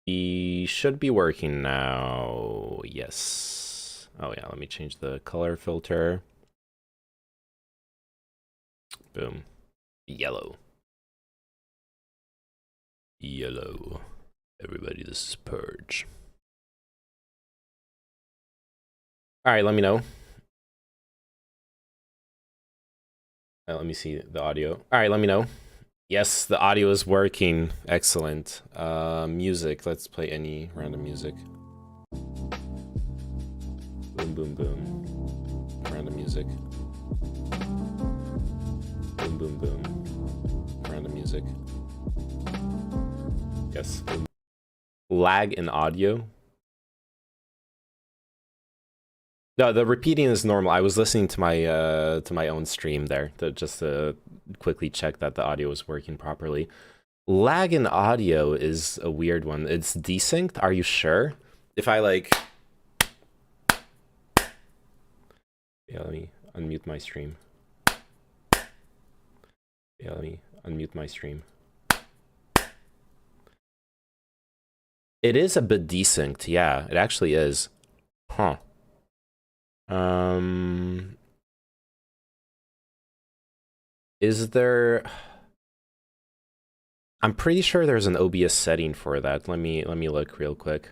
We should be working now. Yes. Oh yeah, let me change the color filter. Boom. Yellow. Yellow. Everybody, this is Purge. Alright, let me know. Let me see the audio. Alright, let me know. Yes, the audio is working. Excellent. Music. Let's play any random music. Boom, boom, boom. Random music. Boom, boom, boom. Random music. Yes. Lag in audio. No, the repeating is normal. I was listening to my own stream there just to quickly check that the audio was working properly. Lag in audio is a weird one. It's desynced. Are you sure? If I like, yeah, let me unmute my stream. Yeah, let me unmute my stream. It is a bit desynced. Yeah, it actually is. Huh. Is there? I'm pretty sure there's an OBS setting for that. Let me look real quick.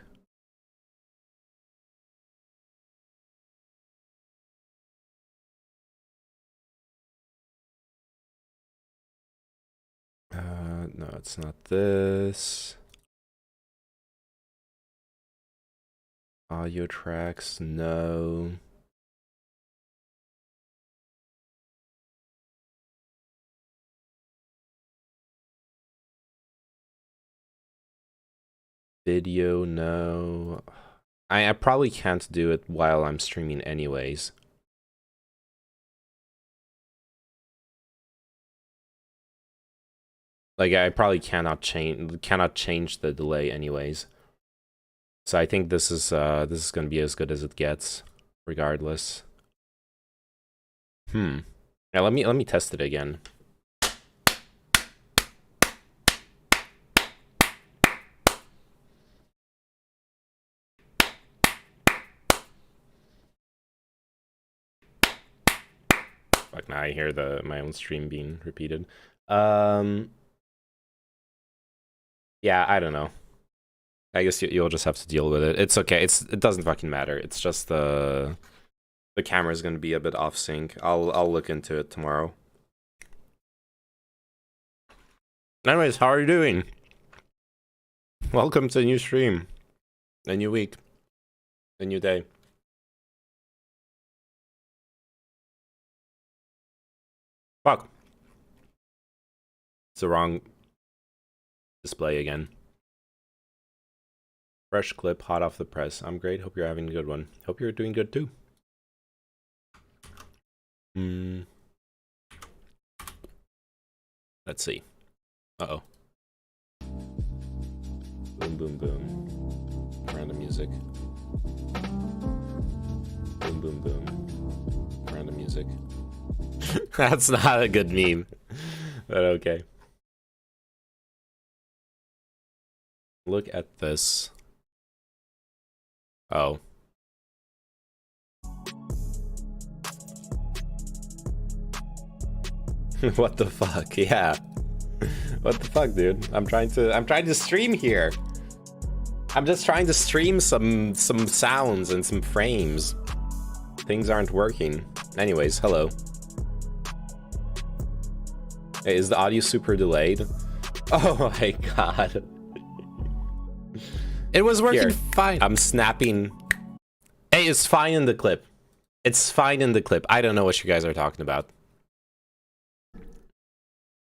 No, it's not this. Audio tracks, no. Video, no. I probably can't do it while I'm streaming anyways. Like I probably cannot change the delay anyways. So I think this is gonna be as good as it gets, regardless. Yeah, let me test it again. Fuck, now I hear my own stream being repeated. Yeah, I don't know. I guess you'll just have to deal with it. It's okay. It doesn't fucking matter. It's just the camera is gonna be a bit off sync. I'll look into it tomorrow. Anyways, how are you doing? Welcome to a new stream, a new week, a new day. Fuck. It's the wrong display again. Fresh clip, hot off the press. I'm great. Hope you're having a good one. Hope you're doing good too. Let's see. Uh-oh. Boom, boom, boom. Random music. Boom, boom, boom. Random music. That's not a good meme. But okay. Look at this. Oh. What the fuck? Yeah. What the fuck, dude? I'm trying to stream here. I'm just trying to stream some sounds and some frames. Things aren't working. Anyways, hello. Hey, is the audio super delayed? Oh my god. It was working Here, fine. I'm snapping. Hey, it's fine in the clip. It's fine in the clip. I don't know what you guys are talking about.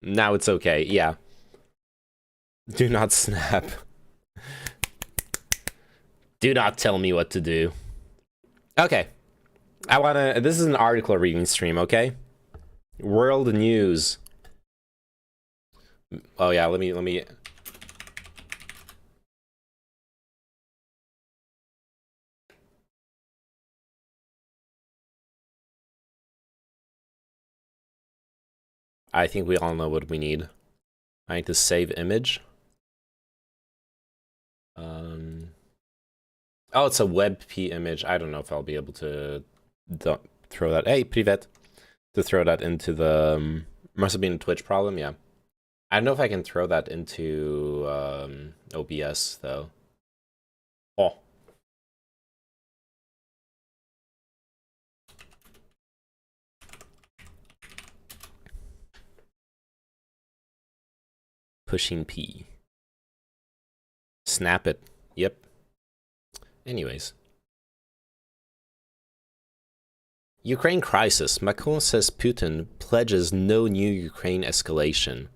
Now it's okay, yeah. Do not snap. Do not tell me what to do. Okay. This is an article reading stream, okay? World news. Oh yeah, let me I think we all know what we need. I need to save image. Oh, it's a WebP image. I don't know if I'll be able to throw that. Hey, privet. To throw that into the... must have been a Twitch problem, yeah. I don't know if I can throw that into OBS, though. Oh. Pushing P. Snap it. Yep. Anyways. Ukraine crisis. Macron says Putin pledges no new Ukraine escalation.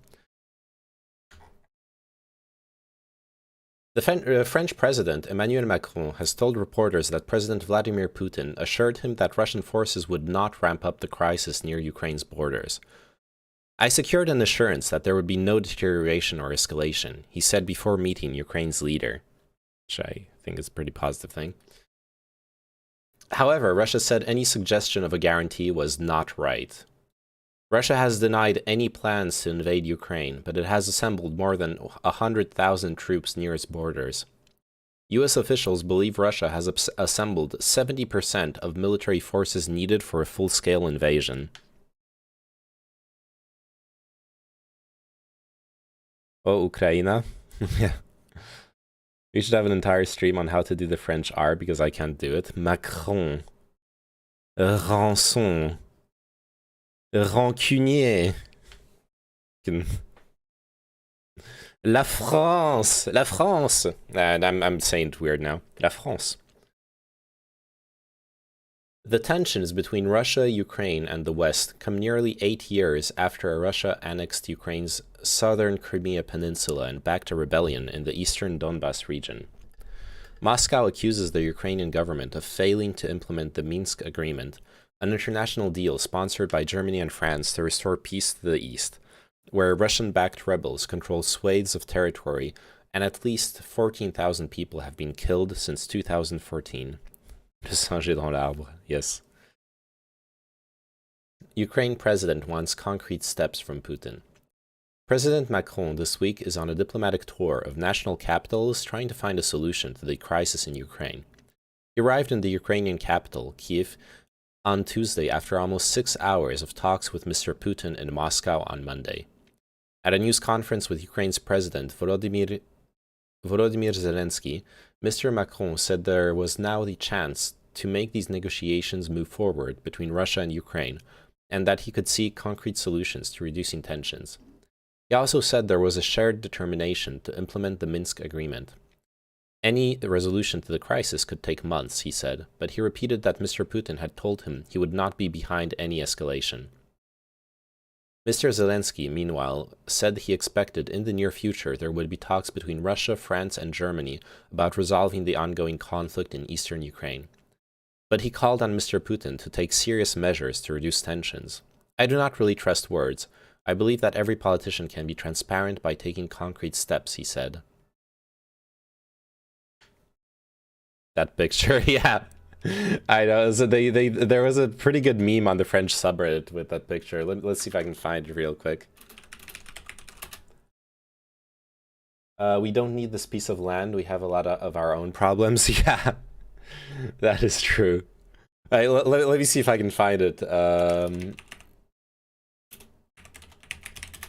The French president, Emmanuel Macron, has told reporters that President Vladimir Putin assured him that Russian forces would not ramp up the crisis near Ukraine's borders. I secured an assurance that there would be no deterioration or escalation, he said before meeting Ukraine's leader, which I think is a pretty positive thing. However, Russia said any suggestion of a guarantee was not right. Russia has denied any plans to invade Ukraine, but it has assembled more than 100,000 troops near its borders. US officials believe Russia has assembled 70% of military forces needed for a full-scale invasion. Oh, Ukraine. Yeah. We should have an entire stream on how to do the French R because I can't do it. Macron. Rançon. Rancunier. La France. La France. I'm saying it weird now. La France. The tensions between Russia, Ukraine, and the West come nearly 8 years after Russia annexed Ukraine's southern Crimea Peninsula and backed a rebellion in the eastern Donbas region. Moscow accuses the Ukrainian government of failing to implement the Minsk Agreement, an international deal sponsored by Germany and France to restore peace to the east, where Russian-backed rebels control swathes of territory and at least 14,000 people have been killed since 2014. Le singe est dans l'arbre, yes. Ukraine president wants concrete steps from Putin. President Macron this week is on a diplomatic tour of national capitals trying to find a solution to the crisis in Ukraine. He arrived in the Ukrainian capital, Kyiv, on Tuesday after almost 6 hours of talks with Mr. Putin in Moscow on Monday. At a news conference with Ukraine's president, Volodymyr Zelensky, Mr. Macron said there was now the chance to make these negotiations move forward between Russia and Ukraine, and that he could see concrete solutions to reducing tensions. He also said there was a shared determination to implement the Minsk Agreement. Any resolution to the crisis could take months, he said, but he repeated that Mr. Putin had told him he would not be behind any escalation. Mr. Zelensky, meanwhile, said he expected in the near future there would be talks between Russia, France, and Germany about resolving the ongoing conflict in eastern Ukraine. But he called on Mr. Putin to take serious measures to reduce tensions. I do not really trust words. I believe that every politician can be transparent by taking concrete steps, he said. That picture, yeah. I know. So there was a pretty good meme on the French subreddit with that picture. Let's see if I can find it real quick. We don't need this piece of land. We have a lot of our own problems. Yeah, that is true. All right, let me see if I can find it.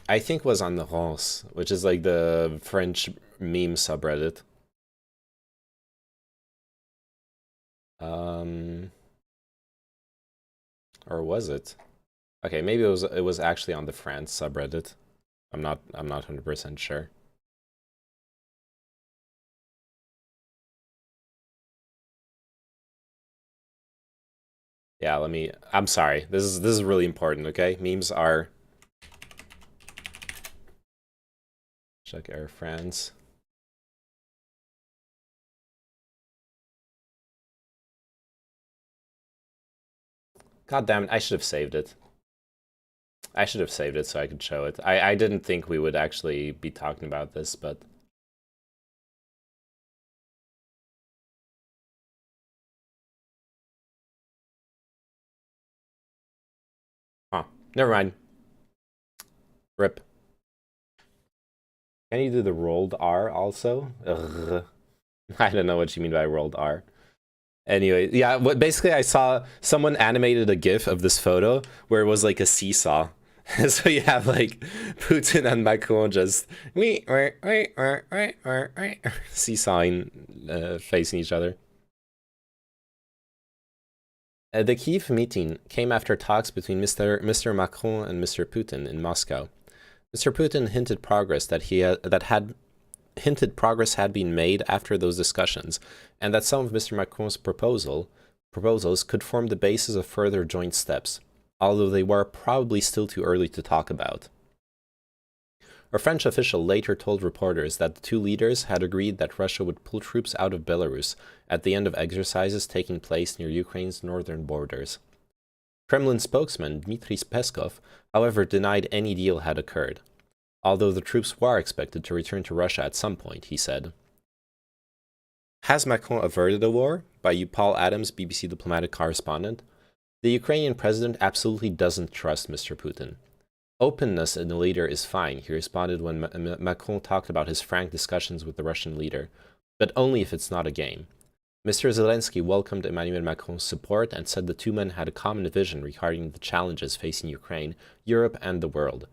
I think it was on the Rance, which is like the French meme subreddit. Or was it? Okay, maybe it was actually on the France subreddit. I'm not 100% sure. Yeah, I'm sorry. This is really important, okay? Memes are check Air France. God damn it, I should have saved it. I should have saved it so I could show it. I didn't think we would actually be talking about this, but... Huh. Never mind. RIP. Can you do the rolled R also? Ugh. I don't know what you mean by World R. Anyway, yeah, what basically I saw someone animated a GIF of this photo where it was like a seesaw. So you have like Putin and Macron just seesawing, facing each other. The Kyiv meeting came after talks between Mr. Macron and Mr. Putin in Moscow. Mr. Putin hinted progress had been made after those discussions, and that some of Mr. Macron's proposals could form the basis of further joint steps, although they were probably still too early to talk about. A French official later told reporters that the two leaders had agreed that Russia would pull troops out of Belarus at the end of exercises taking place near Ukraine's northern borders. Kremlin spokesman Dmitry Peskov, however, denied any deal had occurred, although the troops were expected to return to Russia at some point, he said. Has Macron averted a war? By Paul Adams, BBC diplomatic correspondent. The Ukrainian president absolutely doesn't trust Mr. Putin. Openness in the leader is fine, he responded when Macron talked about his frank discussions with the Russian leader, but only if it's not a game. Mr. Zelensky welcomed Emmanuel Macron's support and said the two men had a common vision regarding the challenges facing Ukraine, Europe, and the world.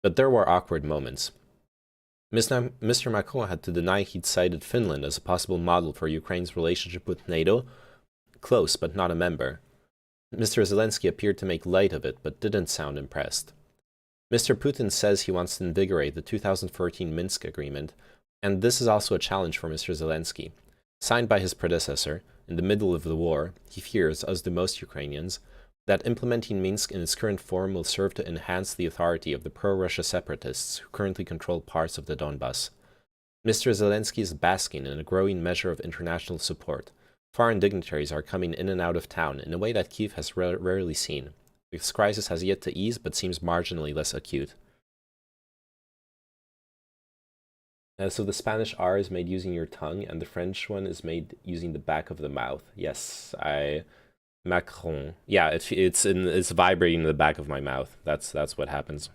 But there were awkward moments. Mr. Macron had to deny he'd cited Finland as a possible model for Ukraine's relationship with NATO, close but not a member. Mr. Zelensky appeared to make light of it, but didn't sound impressed. Mr. Putin says he wants to invigorate the 2014 Minsk agreement, and this is also a challenge for Mr. Zelensky. Signed by his predecessor, in the middle of the war, he fears, as do most Ukrainians, that implementing Minsk in its current form will serve to enhance the authority of the pro-Russia separatists who currently control parts of the Donbas. Mr. Zelensky is basking in a growing measure of international support. Foreign dignitaries are coming in and out of town in a way that Kyiv has rarely seen. This crisis has yet to ease, but seems marginally less acute. So the Spanish R is made using your tongue, and the French one is made using the back of the mouth. Yes, Macron. Yeah, it's vibrating in the back of my mouth. That's what happens.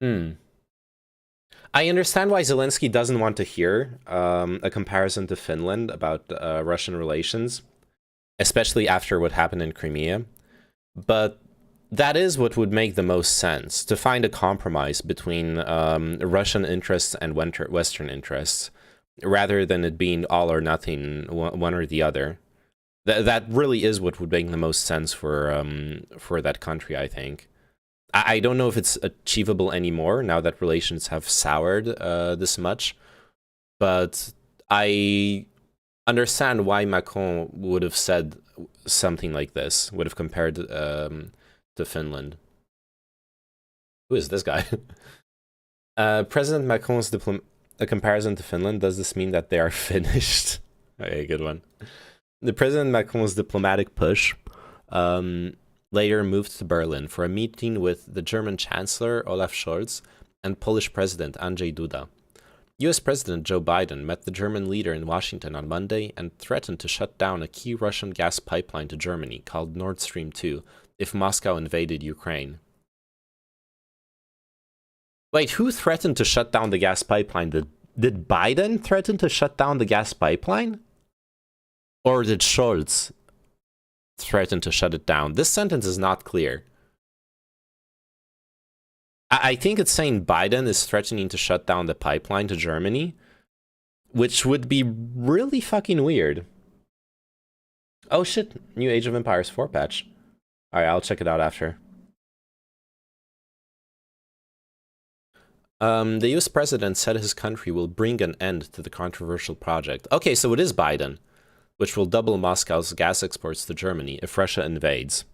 I understand why Zelensky doesn't want to hear a comparison to Finland about Russian relations, especially after what happened in Crimea. But that is what would make the most sense, to find a compromise between Russian interests and Western interests, rather than it being all or nothing, one or the other. That really is what would make the most sense for that country, I think. I don't know if it's achievable anymore now that relations have soured this much, but I understand why Macron would have said something like this, would have compared to Finland. Who is this guy? President Macron's a comparison to Finland, does this mean that they are finished? Okay, good one. The President Macron's diplomatic push later moved to Berlin for a meeting with the German Chancellor Olaf Scholz and Polish President Andrzej Duda. US President Joe Biden met the German leader in Washington on Monday and threatened to shut down a key Russian gas pipeline to Germany called Nord Stream 2 if Moscow invaded Ukraine. Wait, who threatened to shut down the gas pipeline? Did Biden threaten to shut down the gas pipeline? Or did Scholz threaten to shut it down? This sentence is not clear. I think it's saying Biden is threatening to shut down the pipeline to Germany, which would be really fucking weird. Oh shit, new Age of Empires 4 patch. Alright, I'll check it out after. The US president said his country will bring an end to the controversial project. Okay, so it is Biden, which will double Moscow's gas exports to Germany if Russia invades.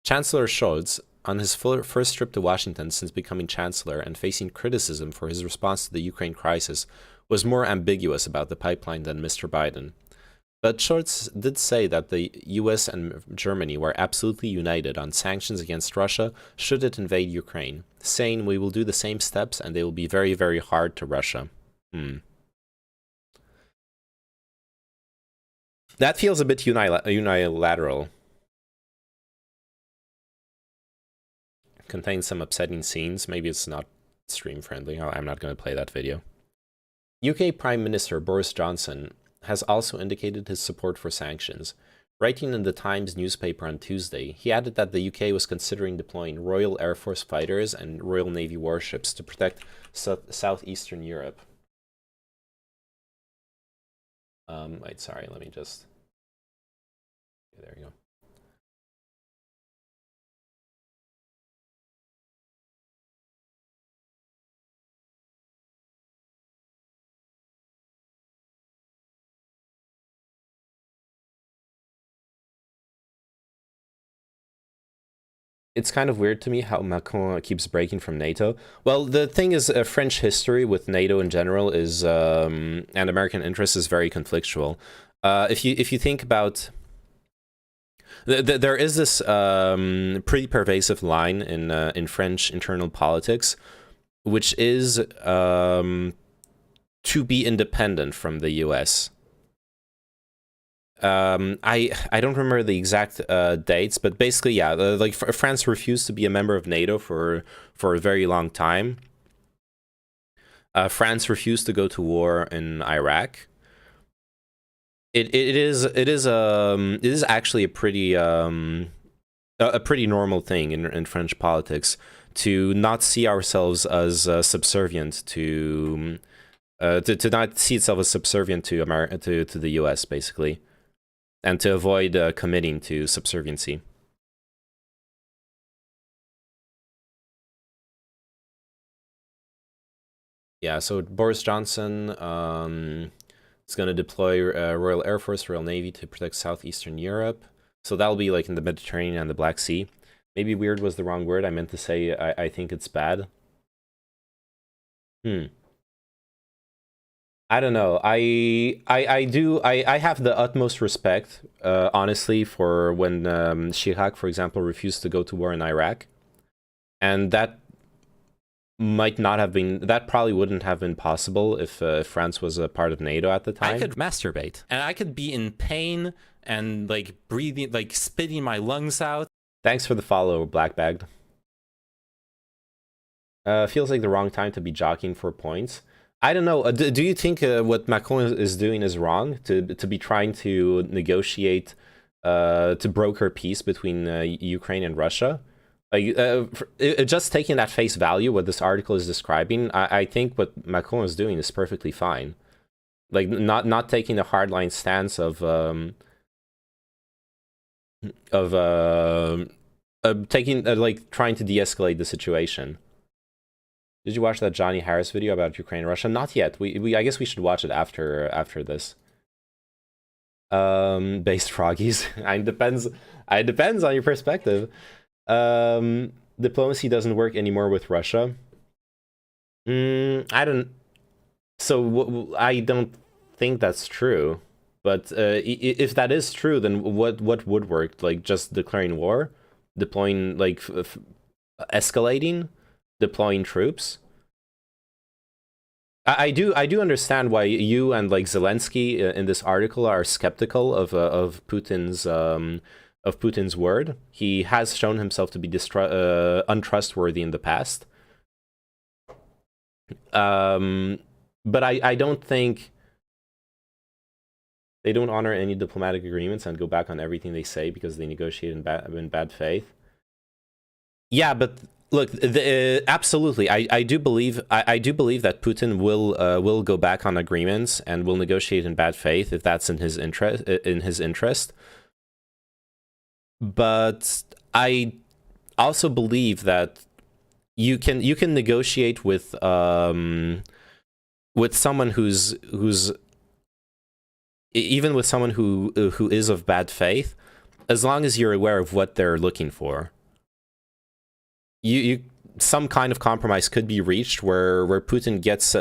Chancellor Scholz, on his first trip to Washington since becoming chancellor and facing criticism for his response to the Ukraine crisis, was more ambiguous about the pipeline than Mr. Biden. But Scholz did say that the US and Germany were absolutely united on sanctions against Russia should it invade Ukraine, saying we will do the same steps and they will be very, very hard to Russia. That feels a bit unilateral. Contains some upsetting scenes. Maybe it's not stream friendly. I'm not going to play that video. UK Prime Minister Boris Johnson has also indicated his support for sanctions. Writing in the Times newspaper on Tuesday, he added that the UK was considering deploying Royal Air Force fighters and Royal Navy warships to protect southeastern Europe. Wait, sorry, let me just... Okay, there you go. It's kind of weird to me how Macron keeps breaking from NATO. Well, the thing is, French history with NATO in general is, and American interests is very conflictual. If you think about, there is this pretty pervasive line in French internal politics, which is to be independent from the US. I don't remember the exact dates, but basically, yeah, like France refused to be a member of NATO for a very long time. France refused to go to war in Iraq. It is actually a pretty normal thing in French politics to not see ourselves as subservient to not see itself as subservient to to the US, basically. And to avoid committing to subserviency. Yeah, so Boris Johnson is going to deploy Royal Air Force, Royal Navy to protect southeastern Europe. So that'll be like in the Mediterranean and the Black Sea. Maybe weird was the wrong word. I meant to say I think it's bad. I don't know. I have the utmost respect, honestly, for when Chirac, for example, refused to go to war in Iraq, and that probably wouldn't have been possible if France was a part of NATO at the time. I could masturbate, and I could be in pain and like breathing, like spitting my lungs out. Thanks for the follow, Blackbagged. Feels like the wrong time to be jockeying for points. I don't know. Do you think what Macron is doing is wrong? To be trying to negotiate, to broker peace between Ukraine and Russia? Like, just taking that face value, what this article is describing, I think what Macron is doing is perfectly fine. Like, not taking the hardline stance of taking like trying to de-escalate the situation. Did you watch that Johnny Harris video about Ukraine and Russia? Not yet. I guess we should watch it after this. Based froggies. It depends on your perspective. Diplomacy doesn't work anymore with Russia. I don't think that's true. But if that is true, then what would work? Like just declaring war, deploying, like escalating, deploying troops. I do understand why you and like Zelensky in this article are skeptical of Putin's word. He has shown himself to be untrustworthy in the past. But I don't think they don't honor any diplomatic agreements and go back on everything they say because they negotiate in bad faith. Yeah, but look, absolutely, I do believe that Putin will go back on agreements and will negotiate in bad faith if that's in his interest. But I also believe that you can negotiate with someone who's even with someone who is of bad faith, as long as you're aware of what they're looking for. You some kind of compromise could be reached where Putin gets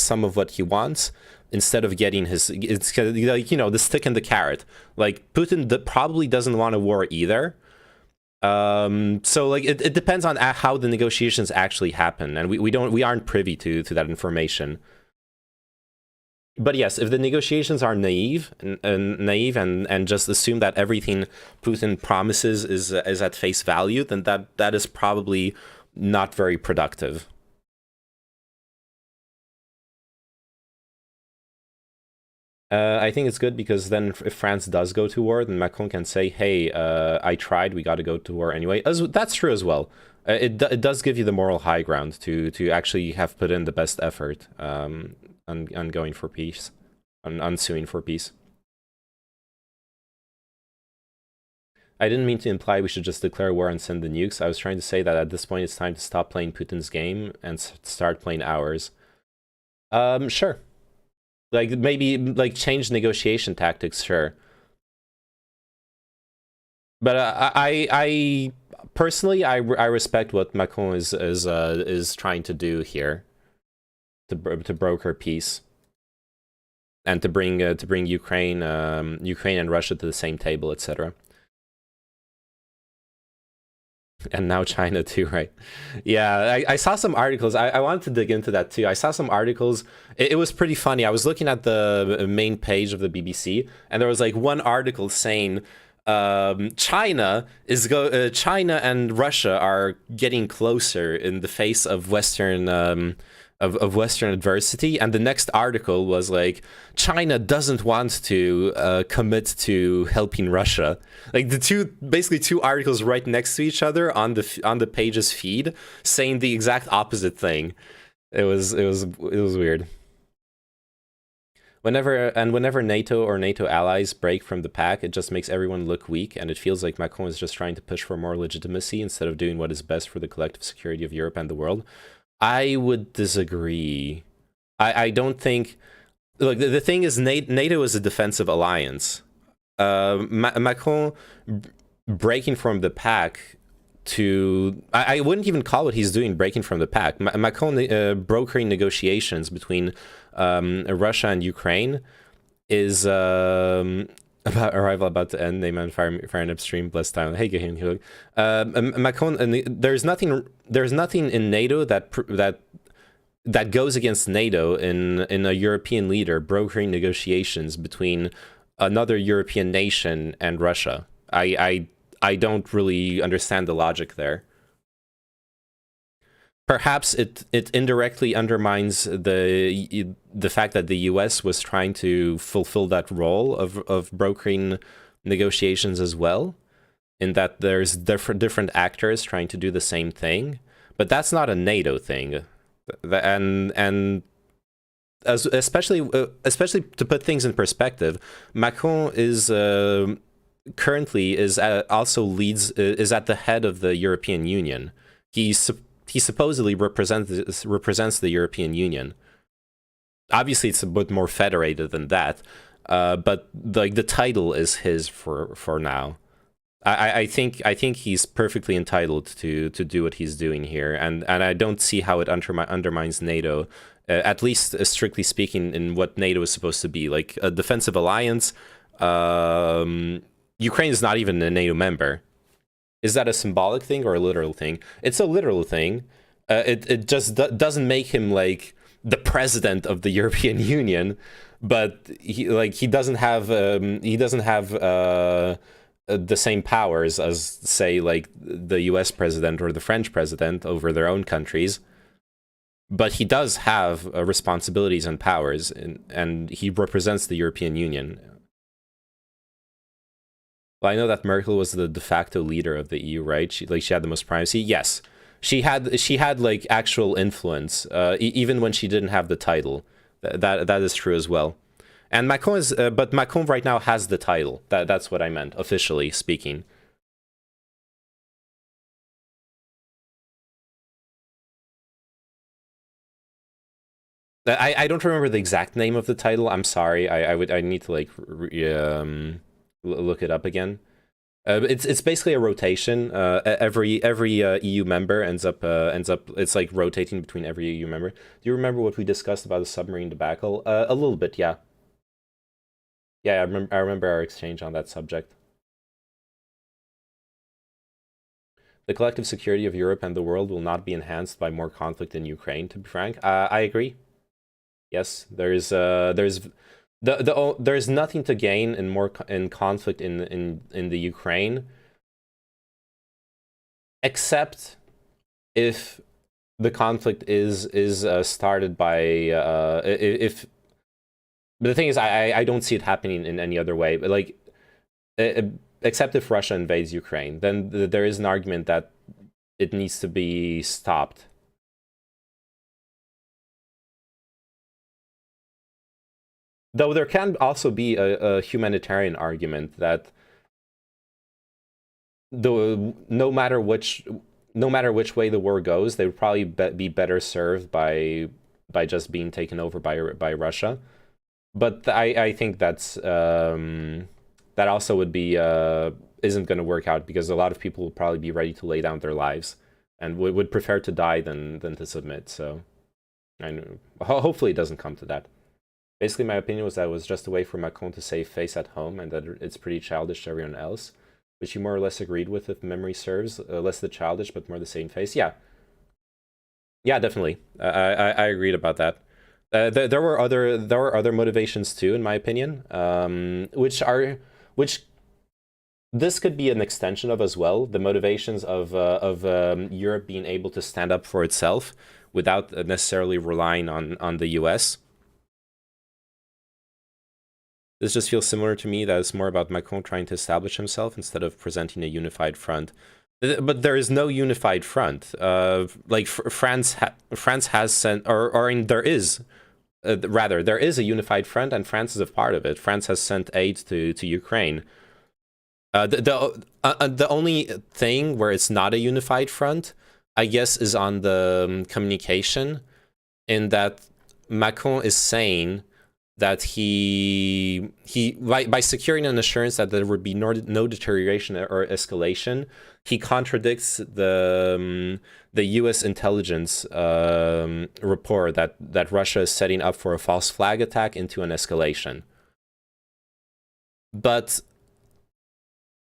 some of what he wants instead of getting it's like, you know, the stick and the carrot. Like Putin probably doesn't want a war either. So like it depends on how the negotiations actually happen, and we aren't privy to that information. But yes, if the negotiations are naive and just assume that everything Putin promises is at face value, then that is probably not very productive. I think it's good because then if France does go to war, then Macron can say, "Hey, I tried. We got to go to war anyway." That's true as well. It does give you the moral high ground to actually have put in the best effort on going for peace, on suing for peace. I didn't mean to imply we should just declare war and send the nukes. I was trying to say that at this point it's time to stop playing Putin's game and start playing ours. Sure. Like maybe like change negotiation tactics, sure. But I personally I respect what Macron is trying to do here to broker peace and to bring Ukraine Ukraine and Russia to the same table, etc. And now China too, right? Yeah, I saw some articles. I wanted to dig into that too. I saw some articles. It was pretty funny. I was looking at the main page of the BBC, and there was like one article saying China and Russia are getting closer in the face of Western of Western adversity, and the next article was like China doesn't want to commit to helping Russia. Like basically two articles right next to each other on the page's feed, saying the exact opposite thing. It was weird. Whenever NATO or NATO allies break from the pack, it just makes everyone look weak, and it feels like Macron is just trying to push for more legitimacy instead of doing what is best for the collective security of Europe and the world. I would disagree. I don't think. Look, the thing is, NATO is a defensive alliance. Macron breaking from the pack to. I wouldn't even call what he's doing breaking from the pack. Macron brokering negotiations between Russia and Ukraine is about arrival about to end. Name fire and upstream. Blessed time. Hey, Gehin. Macron. And there's nothing in NATO that goes against NATO in a European leader brokering negotiations between another European nation and Russia. I don't really understand the logic there. Perhaps it indirectly undermines the fact that the U.S. was trying to fulfill that role of brokering negotiations as well, in that there's different actors trying to do the same thing, but that's not a NATO thing, and especially to put things in perspective, Macron is currently is at the head of the European Union. He supposedly represents the European Union. Obviously, it's a bit more federated than that, but like the title is his for now. I think he's perfectly entitled to do what he's doing here, and I don't see how it undermines NATO, at least strictly speaking, in what NATO is supposed to be, like a defensive alliance. Ukraine is not even a NATO member. Is that a symbolic thing or a literal thing? It's a literal thing. It just doesn't make him like the president of the European Union, but he doesn't have the same powers as, say, like the U.S. president or the French president over their own countries. But he does have responsibilities and powers, and he represents the European Union. Well, I know that Merkel was the de facto leader of the EU, right? She had the most primacy. Yes, she had like actual influence, even when she didn't have the title. That is true as well. And Macron but Macron right now has the title. That's what I meant, officially speaking. I don't remember the exact name of the title. I'm sorry. I need to like look it up again. It's basically a rotation. Every EU member ends up it's like rotating between every EU member. Do you remember what we discussed about the submarine debacle? A little bit, yeah. Yeah, I remember our exchange on that subject. The collective security of Europe and the world will not be enhanced by more conflict in Ukraine. To be frank, I agree. Yes, there's nothing to gain in more in conflict in the Ukraine, except if the conflict is started by if But the thing is, I don't see it happening in any other way. But like, except if Russia invades Ukraine, then there is an argument that it needs to be stopped. Though there can also be a humanitarian argument that no matter which way the war goes, they would probably be better served by just being taken over by Russia. But I think that also would be isn't going to work out, because a lot of people will probably be ready to lay down their lives and would prefer to die than to submit. So I know, hopefully it doesn't come to that. Basically, my opinion was that it was just a way for Macron to save face at home, and that it's pretty childish to everyone else, which you more or less agreed with, if memory serves. Less the childish, but more the same face. Yeah, definitely. I agreed about that. There were other motivations too, in my opinion, which this could be an extension of as well. The motivations of Europe being able to stand up for itself without necessarily relying on the U.S. This just feels similar to me, that it's more about Macron trying to establish himself instead of presenting a unified front. But there is no unified front. Like France has sent, there is, rather, there is a unified front, and France is a part of it. France has sent aid to Ukraine. The only thing where it's not a unified front, I guess, is on the communication, in that Macron is saying that he by securing an assurance that there would be no deterioration or escalation, he contradicts the U.S. intelligence report that Russia is setting up for a false flag attack into an escalation. But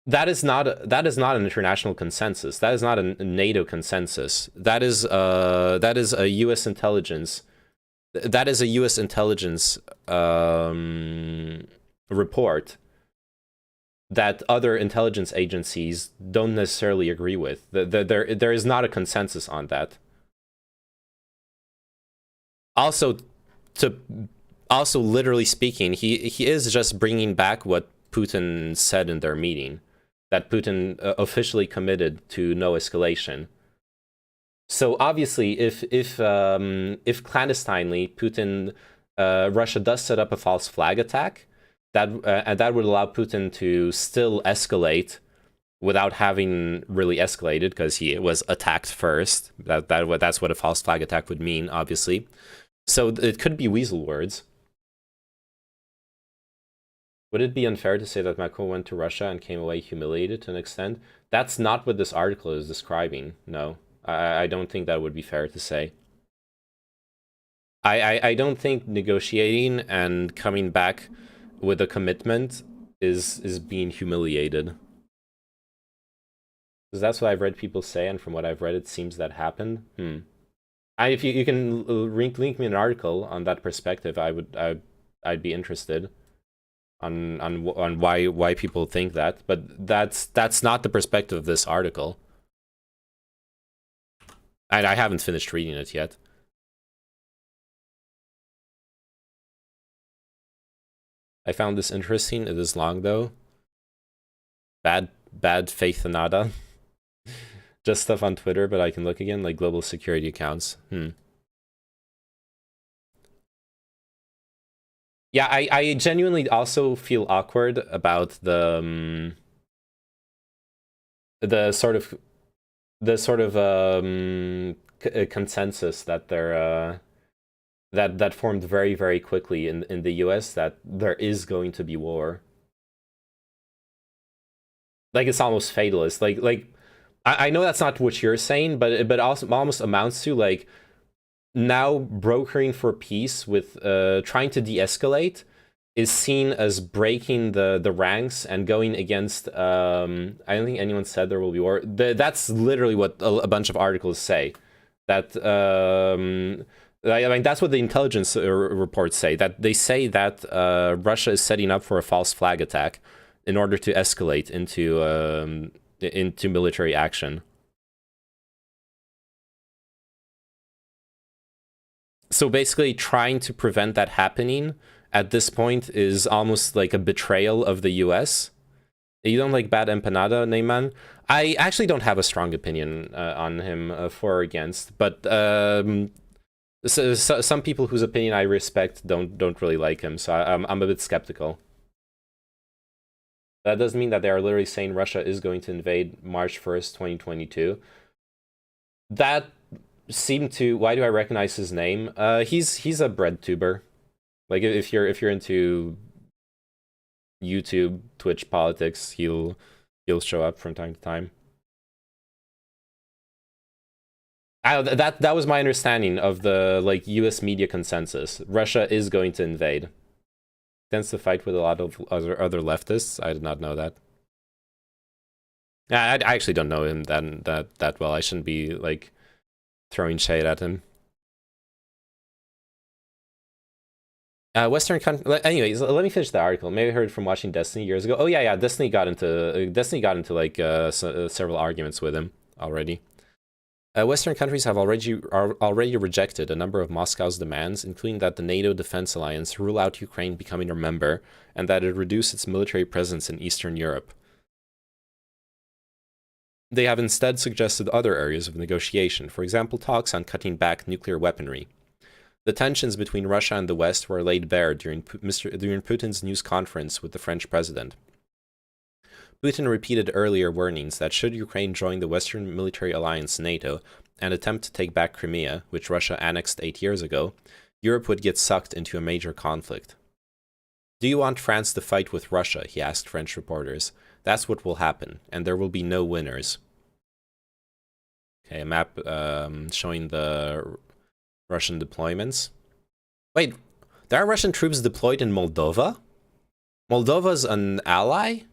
that is not an international consensus. That is not a NATO consensus. That is a U.S. intelligence. That is a U.S. intelligence report that other intelligence agencies don't necessarily agree with. There is not a consensus on that. Also, literally speaking, he is just bringing back what Putin said in their meeting, that Putin officially committed to no escalation. So obviously, if clandestinely Putin, Russia does set up a false flag attack, that would allow Putin to still escalate without having really escalated, because he was attacked first. That's what a false flag attack would mean, obviously. So it could be weasel words. Would it be unfair to say that Macron went to Russia and came away humiliated to an extent? That's not what this article is describing. No. I don't think that would be fair to say. I don't think negotiating and coming back with a commitment is being humiliated. Because that's what I've read people say, and from what I've read, it seems that happened. If you can link me an article on that perspective, I'd be interested on why people think that. But that's not the perspective of this article. And I haven't finished reading it yet. I found this interesting. It is long, though. Bad faith nada. Just stuff on Twitter, but I can look again, like global security accounts. Yeah, I genuinely also feel awkward about the sort of consensus that that formed very, very quickly in the US, that there is going to be war. Like, it's almost fatalist. Like I know that's not what you're saying, but it also almost amounts to, like, now brokering for peace with trying to de-escalate is seen as breaking the ranks and going against. I don't think anyone said there will be war. That's literally what a bunch of articles say. That I mean, that's what the intelligence reports say. That they say that Russia is setting up for a false flag attack in order to escalate into military action. So basically, trying to prevent that happening at this point is almost like a betrayal of the US. You don't like Bad Empanada, Neyman? I actually don't have a strong opinion on him for or against, but so some people whose opinion I respect don't really like him, so I'm a bit skeptical. That doesn't mean that they are literally saying Russia is going to invade March 1st, 2022. That seemed to... Why do I recognize his name? He's a bread tuber. Like if you're into YouTube, Twitch politics, he'll show up from time to time. That was my understanding of the like US media consensus. Russia is going to invade. Tends to fight with a lot of other leftists. I did not know that. I actually don't know him that well. I shouldn't be like throwing shade at him. Western country. Anyways, let me finish the article. Maybe I heard from watching Destiny years ago. Oh yeah, Destiny got into like several arguments with him already. Western countries have already rejected a number of Moscow's demands, including that the NATO Defense Alliance rule out Ukraine becoming a member, and that it reduce its military presence in Eastern Europe. They have instead suggested other areas of negotiation, for example, talks on cutting back nuclear weaponry. The tensions between Russia and the West were laid bare during Putin's news conference with the French president. Putin repeated earlier warnings that should Ukraine join the Western military alliance NATO and attempt to take back Crimea, which Russia annexed 8 years ago, Europe would get sucked into a major conflict. Do you want France to fight with Russia? He asked French reporters. That's what will happen, and there will be no winners. Okay, a map showing the Russian deployments. Wait, there are Russian troops deployed in Moldova? Moldova's an ally?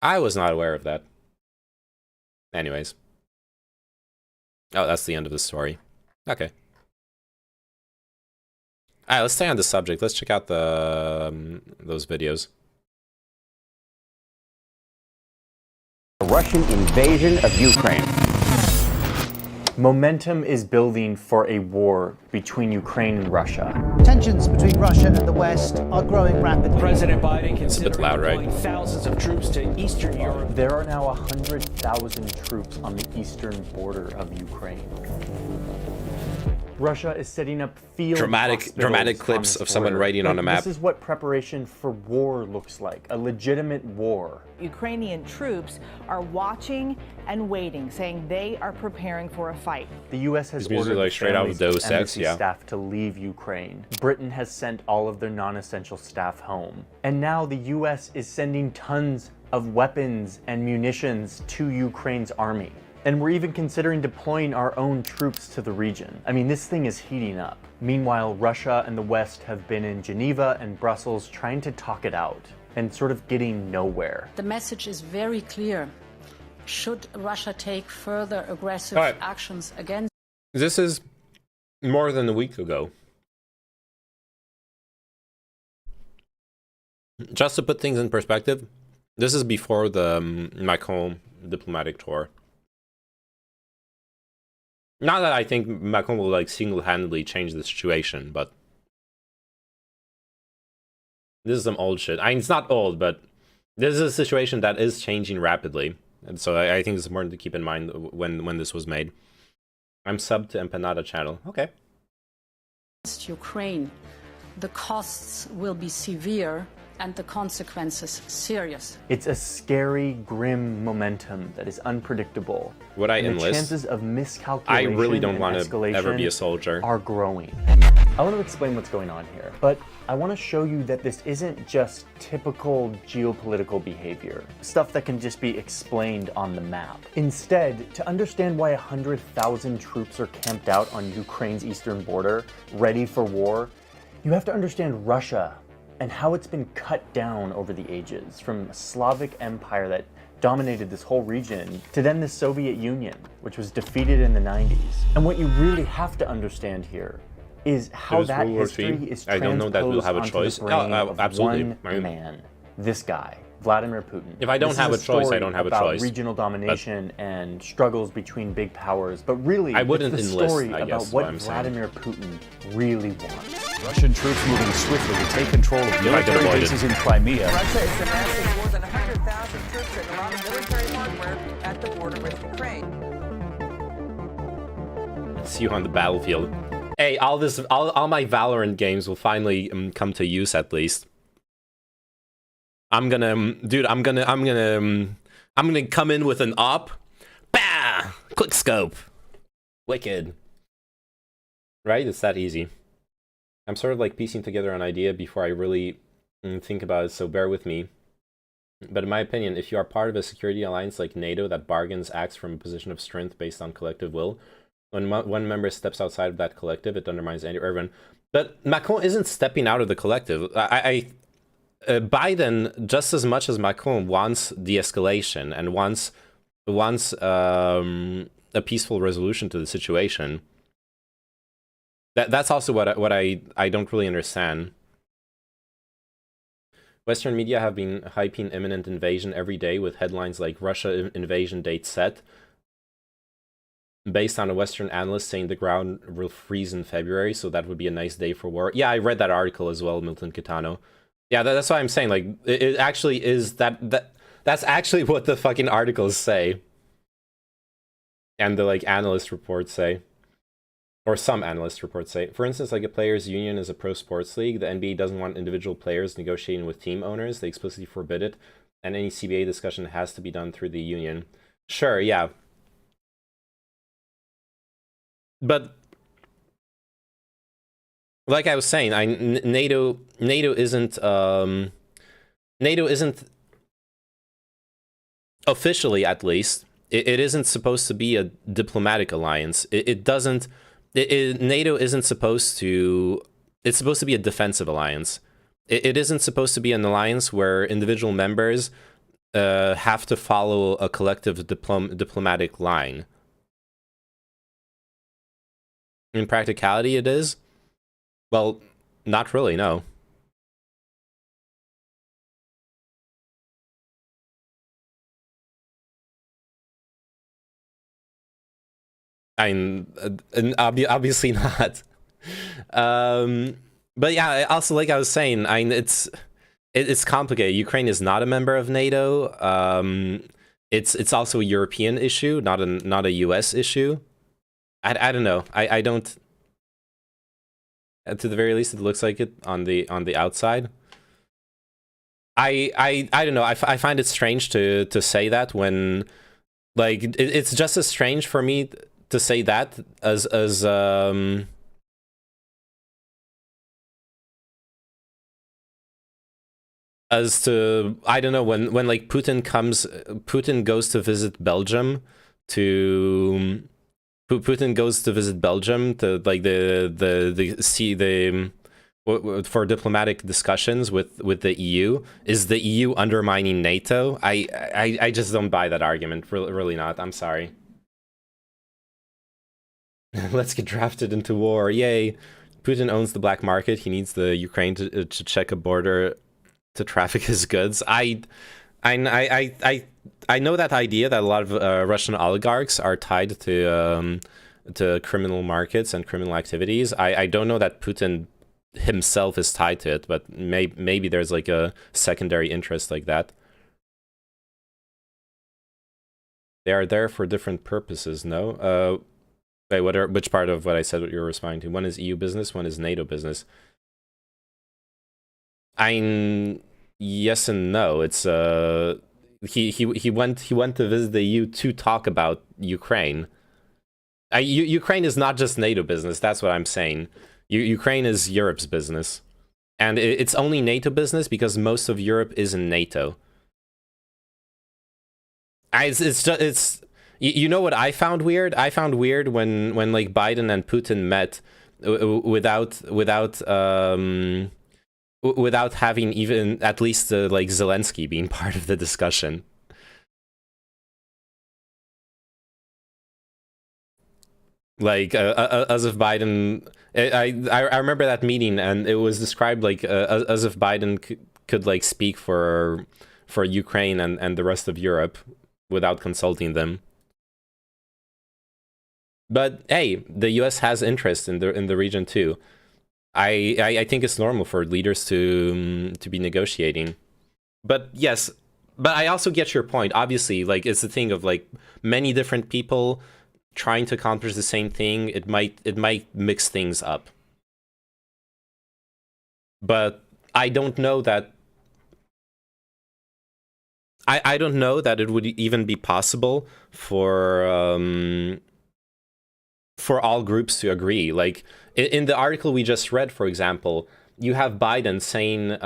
I was not aware of that. Anyways. Oh, that's the end of the story. Okay. Alright, let's stay on the subject. Let's check out the those videos. The Russian invasion of Ukraine. Momentum is building for a war between Ukraine and Russia. Tensions between Russia and the West are growing rapidly. President Biden It's a bit loud, right? deploying thousands of troops to Eastern Europe. There are now 100,000 troops on the eastern border of Ukraine. Russia is setting up field dramatic clips of someone writing on a map. This is what preparation for war looks like, a legitimate war. Ukrainian troops are watching and waiting, saying they are preparing for a fight. The U.S. has These ordered like straight out of families Deus Ex, embassy yeah. staff to leave Ukraine. Britain has sent all of their non-essential staff home. And now the U.S. is sending tons of weapons and munitions to Ukraine's army. And we're even considering deploying our own troops to the region. I mean, this thing is heating up. Meanwhile, Russia and the West have been in Geneva and Brussels trying to talk it out and sort of getting nowhere. The message is very clear. Should Russia take further aggressive actions against... This is more than a week ago. Just to put things in perspective, this is before the Macron diplomatic tour. Not that I think Macron will like single-handedly change the situation, but this is some old shit. I mean, it's not old, but this is a situation that is changing rapidly, and so I think it's important to keep in mind when this was made. I'm subbed to Empanada channel. Okay. Ukraine, the costs will be severe and the consequences serious. It's a scary, grim momentum that is unpredictable. Would I and enlist? The chances of miscalculation I really don't want to escalation ever be a soldier. Are growing. I want to explain what's going on here, but I want to show you that this isn't just typical geopolitical behavior, stuff that can just be explained on the map. Instead, to understand why 100,000 troops are camped out on Ukraine's eastern border, ready for war, you have to understand Russia and how it's been cut down over the ages, from a Slavic empire that dominated this whole region to then the Soviet Union, which was defeated in the 90s. And what you really have to understand here is how that history is transposed I don't know that we'll have a choice. onto the brain of absolutely. one man, this guy, Vladimir Putin. If I don't This have is a choice, I story don't have a about choice. Regional domination and struggles between big powers, but really, I wouldn't it's the enlist, story I about guess, what what I'm saying. Vladimir Putin really wants. Russian troops moving swiftly to take control of I could military avoid it. bases in Crimea. Russia is amassing more than 100,000 troops and a lot of military hardware at the border with Ukraine. See you on the battlefield. Hey, all my Valorant games will finally come to use at least. I'm gonna, dude. I'm gonna come in with an op. Bah! Quick scope. Wicked. Right? It's that easy. I'm sort of like piecing together an idea before I really think about it, so bear with me. But in my opinion, if you are part of a security alliance like NATO that bargains, acts from a position of strength based on collective will, when one member steps outside of that collective, it undermines everyone. But Macron isn't stepping out of the collective. Biden, just as much as Macron, wants de-escalation and wants a peaceful resolution to the situation. That's also what I don't really understand. Western media have been hyping imminent invasion every day with headlines like Russia invasion date set, based on a Western analyst saying the ground will freeze in February, so that would be a nice day for war. Yeah, I read that article as well, Milton Kitano. Yeah, that's why I'm saying, like, it actually is that's actually what the fucking articles say. And the, like, analyst reports say. Or some analyst reports say. For instance, like, a players' union is a pro sports league. The NBA doesn't want individual players negotiating with team owners. They explicitly forbid it. And any CBA discussion has to be done through the union. Sure, yeah. But like I was saying, NATO isn't officially, at least, it isn't supposed to be a diplomatic alliance. NATO isn't supposed to. It's supposed to be a defensive alliance. It isn't supposed to be an alliance where individual members have to follow a collective diplomatic line. In practicality, it is. Well, not really, no. Obviously not. But yeah, also, like I was saying, it's complicated. Ukraine is not a member of NATO. It's also a European issue, not a US issue. I don't know. I don't. To the very least, it looks like it on the outside. I don't know. I find it strange to say that when, like, it's just as strange for me to say that as to, I don't know, when like Putin goes to visit Belgium to. Putin goes to visit Belgium to, like, for diplomatic discussions with the EU. Is the EU undermining NATO? I just don't buy that argument. Really not. I'm sorry. Let's get drafted into war. Yay. Putin owns the black market. He needs the Ukraine to check a border to traffic his goods. I know that idea that a lot of Russian oligarchs are tied to criminal markets and criminal activities. I don't know that Putin himself is tied to it, but maybe there's like a secondary interest like that. They are there for different purposes, no? Wait, which part of what I said you're responding to? One is EU business, one is NATO business. Yes and no. It's he went to visit the EU to talk about Ukraine. Ukraine is not just NATO business. That's what I'm saying. Ukraine is Europe's business, and it's only NATO business because most of Europe is in NATO. It's you know what I found weird? I found weird when like Biden and Putin met without having even at least like Zelensky being part of the discussion. Like as if Biden, I remember that meeting, and it was described like as if Biden could like speak for for Ukraine and the rest of Europe without consulting them. But hey, the US has interest in the region too. I think it's normal for leaders to be negotiating. But yes, but I also get your point. Obviously, like, it's the thing of like many different people trying to accomplish the same thing. It might mix things up. But I don't know that I don't know that it would even be possible for all groups to agree. Like in the article we just read, for example, you have Biden saying,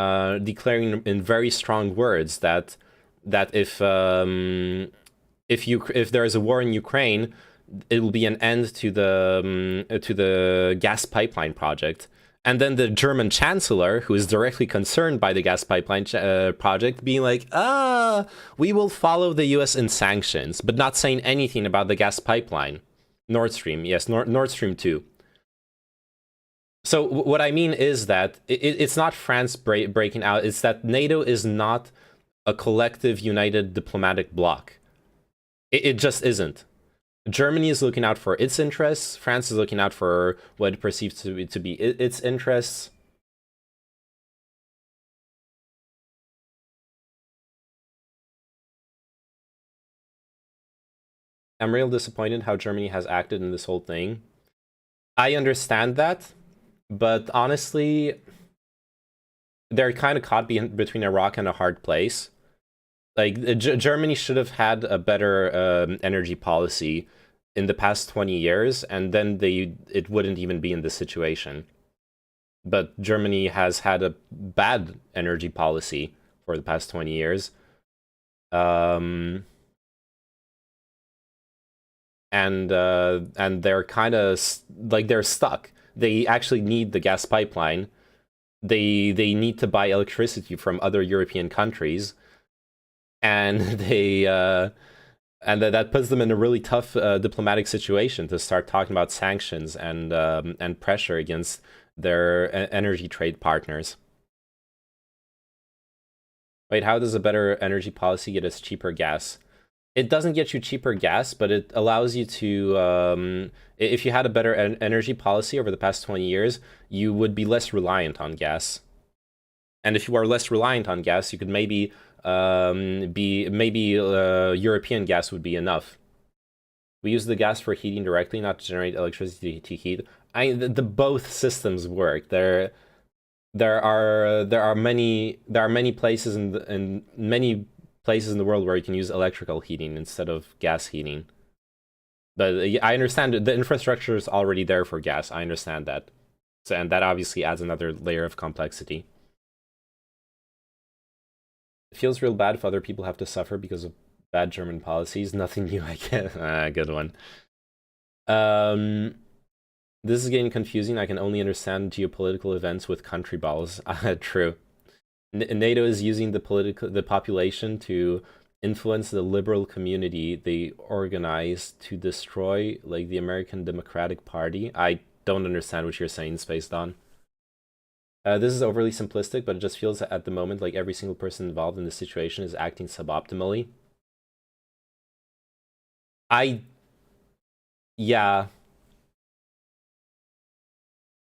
declaring in very strong words that if there is a war in Ukraine, it will be an end to the gas pipeline project. And then the German chancellor, who is directly concerned by the gas pipeline project, being like, we will follow the US in sanctions, but not saying anything about the gas pipeline. Nord Stream, yes, Nord Stream 2. So what I mean is that it's not France breaking out, it's that NATO is not a collective, united diplomatic bloc. It just isn't. Germany is looking out for its interests. France is looking out for what it perceives to be its interests. I'm real disappointed how Germany has acted in this whole thing. I understand that, but honestly, they're kind of caught between a rock and a hard place. Like, Germany should have had a better energy policy in the past 20 years, and then it wouldn't even be in this situation. But Germany has had a bad energy policy for the past 20 years. And they're kind of like, they're stuck. They actually need the gas pipeline. They need to buy electricity from other European countries, and that puts them in a really tough diplomatic situation to start talking about sanctions and pressure against their energy trade partners. Wait, how does a better energy policy get us cheaper gas? It doesn't get you cheaper gas, but it allows you to, if you had a better energy policy over the past 20 years, you would be less reliant on gas. And if you are less reliant on gas, you could maybe European gas would be enough. We use the gas for heating directly, not to generate electricity to heat. The both systems work. There are many places in many places in the world where you can use electrical heating instead of gas heating. But I understand the infrastructure is already there for gas. I understand that. So, and that obviously adds another layer of complexity. It feels real bad if other people have to suffer because of bad German policies. Nothing new, I guess. Good one. This is getting confusing. I can only understand geopolitical events with country balls. True. NATO is using the population to influence the liberal community they organize to destroy, like, the American Democratic Party. I don't understand what you're saying, Space Dawn. This is overly simplistic, but it just feels at the moment like every single person involved in the situation is acting suboptimally. Yeah.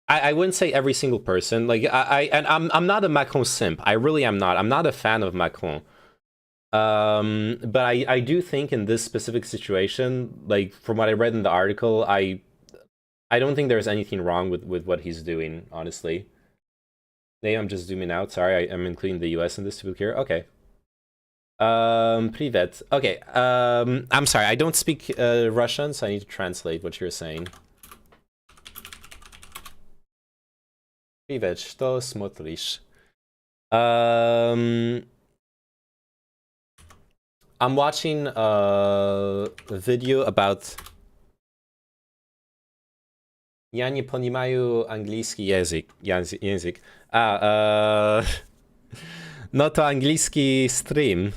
I wouldn't say every single person. Like, I'm not a Macron simp. I really am not. I'm not a fan of Macron. But I do think in this specific situation, like, from what I read in the article, I don't think there's anything wrong with what he's doing, honestly. Maybe I'm just zooming out. Sorry, I'm including the US in this to be clear. Okay. Privet. Okay. I'm sorry. I don't speak Russian, so I need to translate what you're saying. Privet, что смотришь? I'm watching a video about... Я не понимаю английский язык. No to angielski stream.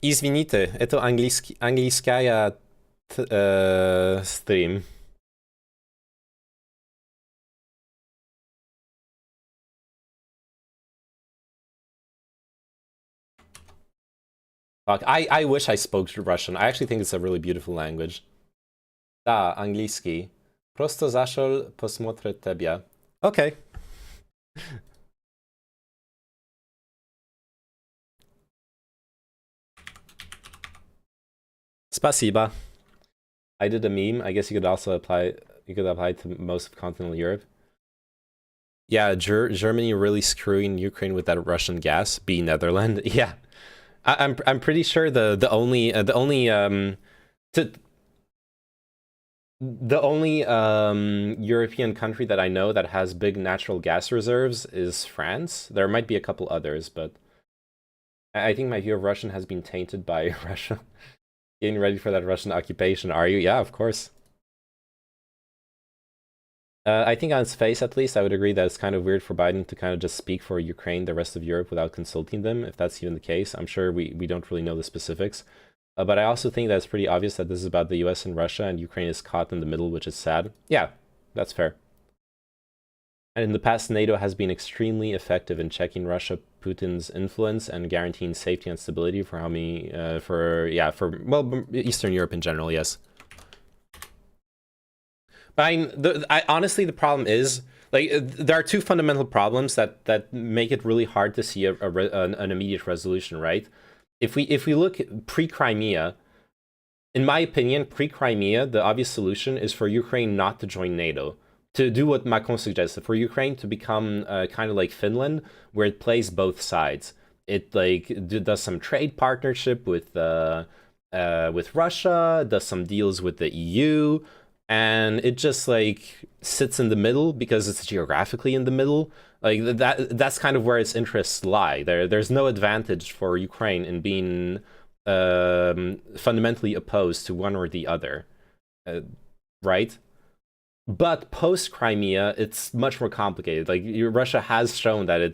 Извините, это английская stream. Fuck, I wish I spoke Russian. I actually think it's a really beautiful language. Да, английский. Просто зашел посмотреть тебя. Okay. Spasiba. I did a meme. I guess you could also apply. You could apply it to most of continental Europe. Yeah, Germany really screwing Ukraine with that Russian gas. B Netherlands. Yeah, I'm pretty sure the only European country that I know that has big natural gas reserves is France. There might be a couple others, but I think my view of Russian has been tainted by Russia. Getting ready for that Russian occupation, are you? Yeah, of course. I think on its face, at least, I would agree that it's kind of weird for Biden to kind of just speak for Ukraine, the rest of Europe, without consulting them, if that's even the case. I'm sure we don't really know the specifics. But I also think that it's pretty obvious that this is about the US and Russia, and Ukraine is caught in the middle, which is sad. Yeah, that's fair. And in the past, NATO has been extremely effective in checking Russia, Putin's influence, and guaranteeing safety and stability for how many, well, Eastern Europe in general, yes. But honestly, the problem is, like, there are two fundamental problems that make it really hard to see an immediate resolution, right? If we look pre-Crimea, in my opinion, pre-Crimea, the obvious solution is for Ukraine not to join NATO. To do what Macron suggested, for Ukraine to become kind of like Finland, where it plays both sides. It like does some trade partnership with Russia, does some deals with the EU, and it just like sits in the middle because it's geographically in the middle. Like that's kind of where its interests lie. There's no advantage for Ukraine in being fundamentally opposed to one or the other, right? But post Crimea, it's much more complicated. Like Russia has shown that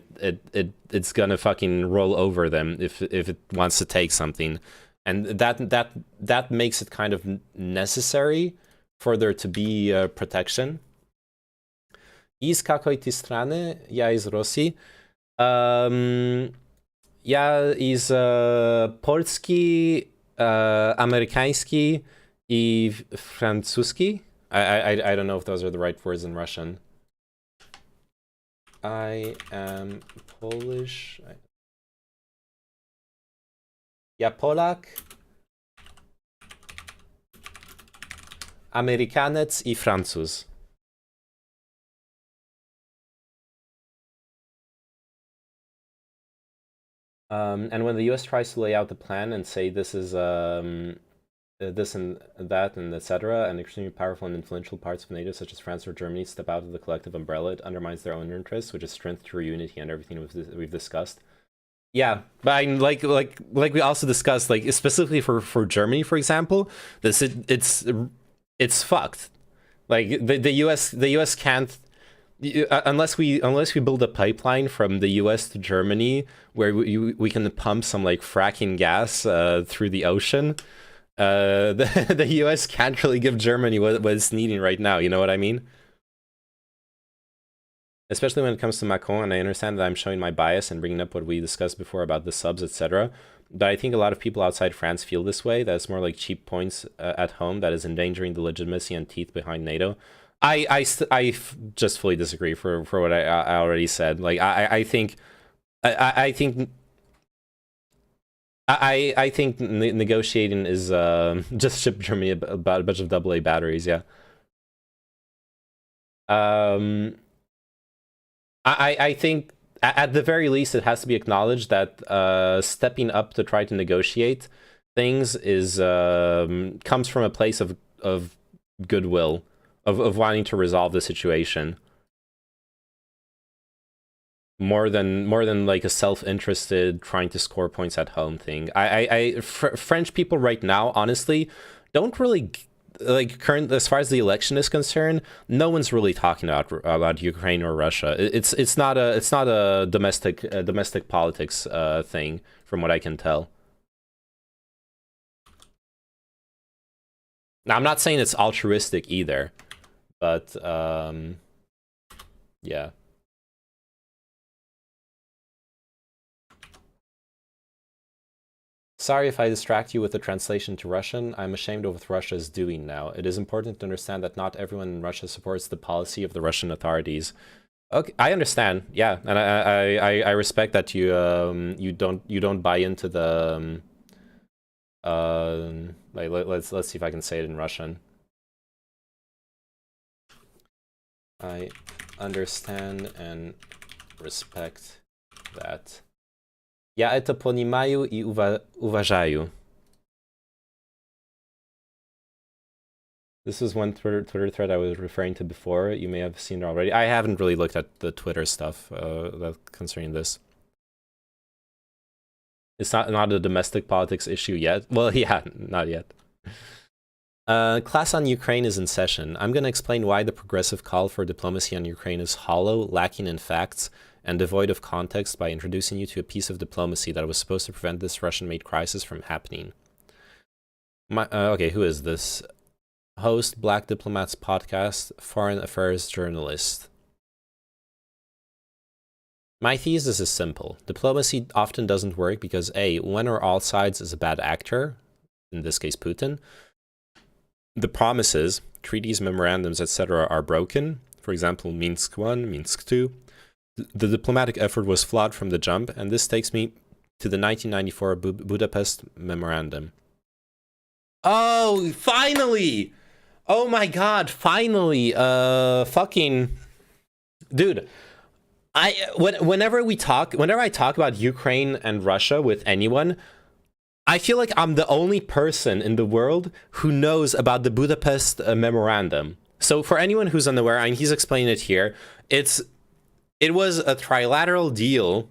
it's gonna fucking roll over them if it wants to take something, and that makes it kind of necessary for there to be protection. I z kakoj ty strony? Ja z Rosji. Ja z polski, amerykański I francuski. I don't know if those are the right words in Russian. I am Polish. Ja Polak, Amerykanec I Francuz. And when the US tries to lay out the plan and say this is this and that and etc., and extremely powerful and influential parts of NATO, such as France or Germany, step out of the collective umbrella, it undermines their own interests, which is strength through unity and everything we've discussed. Yeah, but I mean, like we also discussed, like specifically for Germany, for example, it's fucked. Like the US can't, unless we build a pipeline from the US to Germany where we can pump some like fracking gas through the ocean. The US can't really give Germany what it's needing right now, you know what I mean? Especially when it comes to Macron, and I understand that I'm showing my bias and bringing up what we discussed before about the subs, etc. But I think a lot of people outside France feel this way, that it's more like cheap points at home that is endangering the legitimacy and teeth behind NATO. I just fully disagree for what I already said. Like, I think negotiating is just ship Germany about a bunch of AA batteries, yeah. I think at the very least it has to be acknowledged that stepping up to try to negotiate things is comes from a place of goodwill, of wanting to resolve the situation. More than like a self-interested trying to score points at home thing. French people right now, honestly, don't really like current as far as the election is concerned. No one's really talking about Ukraine or Russia. It's not a domestic politics thing, from what I can tell. Now, I'm not saying it's altruistic either, but yeah. Sorry if I distract you with the translation to Russian. I'm ashamed of what Russia is doing now. It is important to understand that not everyone in Russia supports the policy of the Russian authorities. Okay, I understand. Yeah, and I respect that you you don't buy into the like let's see if I can say it in Russian. I understand and respect that. Ja это понимаю и уважаю. This is one Twitter thread I was referring to before. You may have seen it already. I haven't really looked at the Twitter stuff concerning this. It's not a domestic politics issue yet. Well, yeah, not yet. Class on Ukraine is in session. I'm going to explain why the progressive call for diplomacy on Ukraine is hollow, lacking in facts, and devoid of context by introducing you to a piece of diplomacy that was supposed to prevent this Russian-made crisis from happening. Okay, who is this? Host, Black Diplomats Podcast, Foreign Affairs Journalist. My thesis is simple. Diplomacy often doesn't work because A, one or all sides is a bad actor, in this case Putin. The promises, treaties, memorandums, etc. are broken. For example, Minsk I, Minsk II. The diplomatic effort was flawed from the jump, and this takes me to the 1994 Budapest Memorandum. Oh, finally! Oh my god, finally! Fucking... Dude, whenever I talk about Ukraine and Russia with anyone, I feel like I'm the only person in the world who knows about the Budapest Memorandum. So for anyone who's unaware, and he's explaining it here, it was a trilateral deal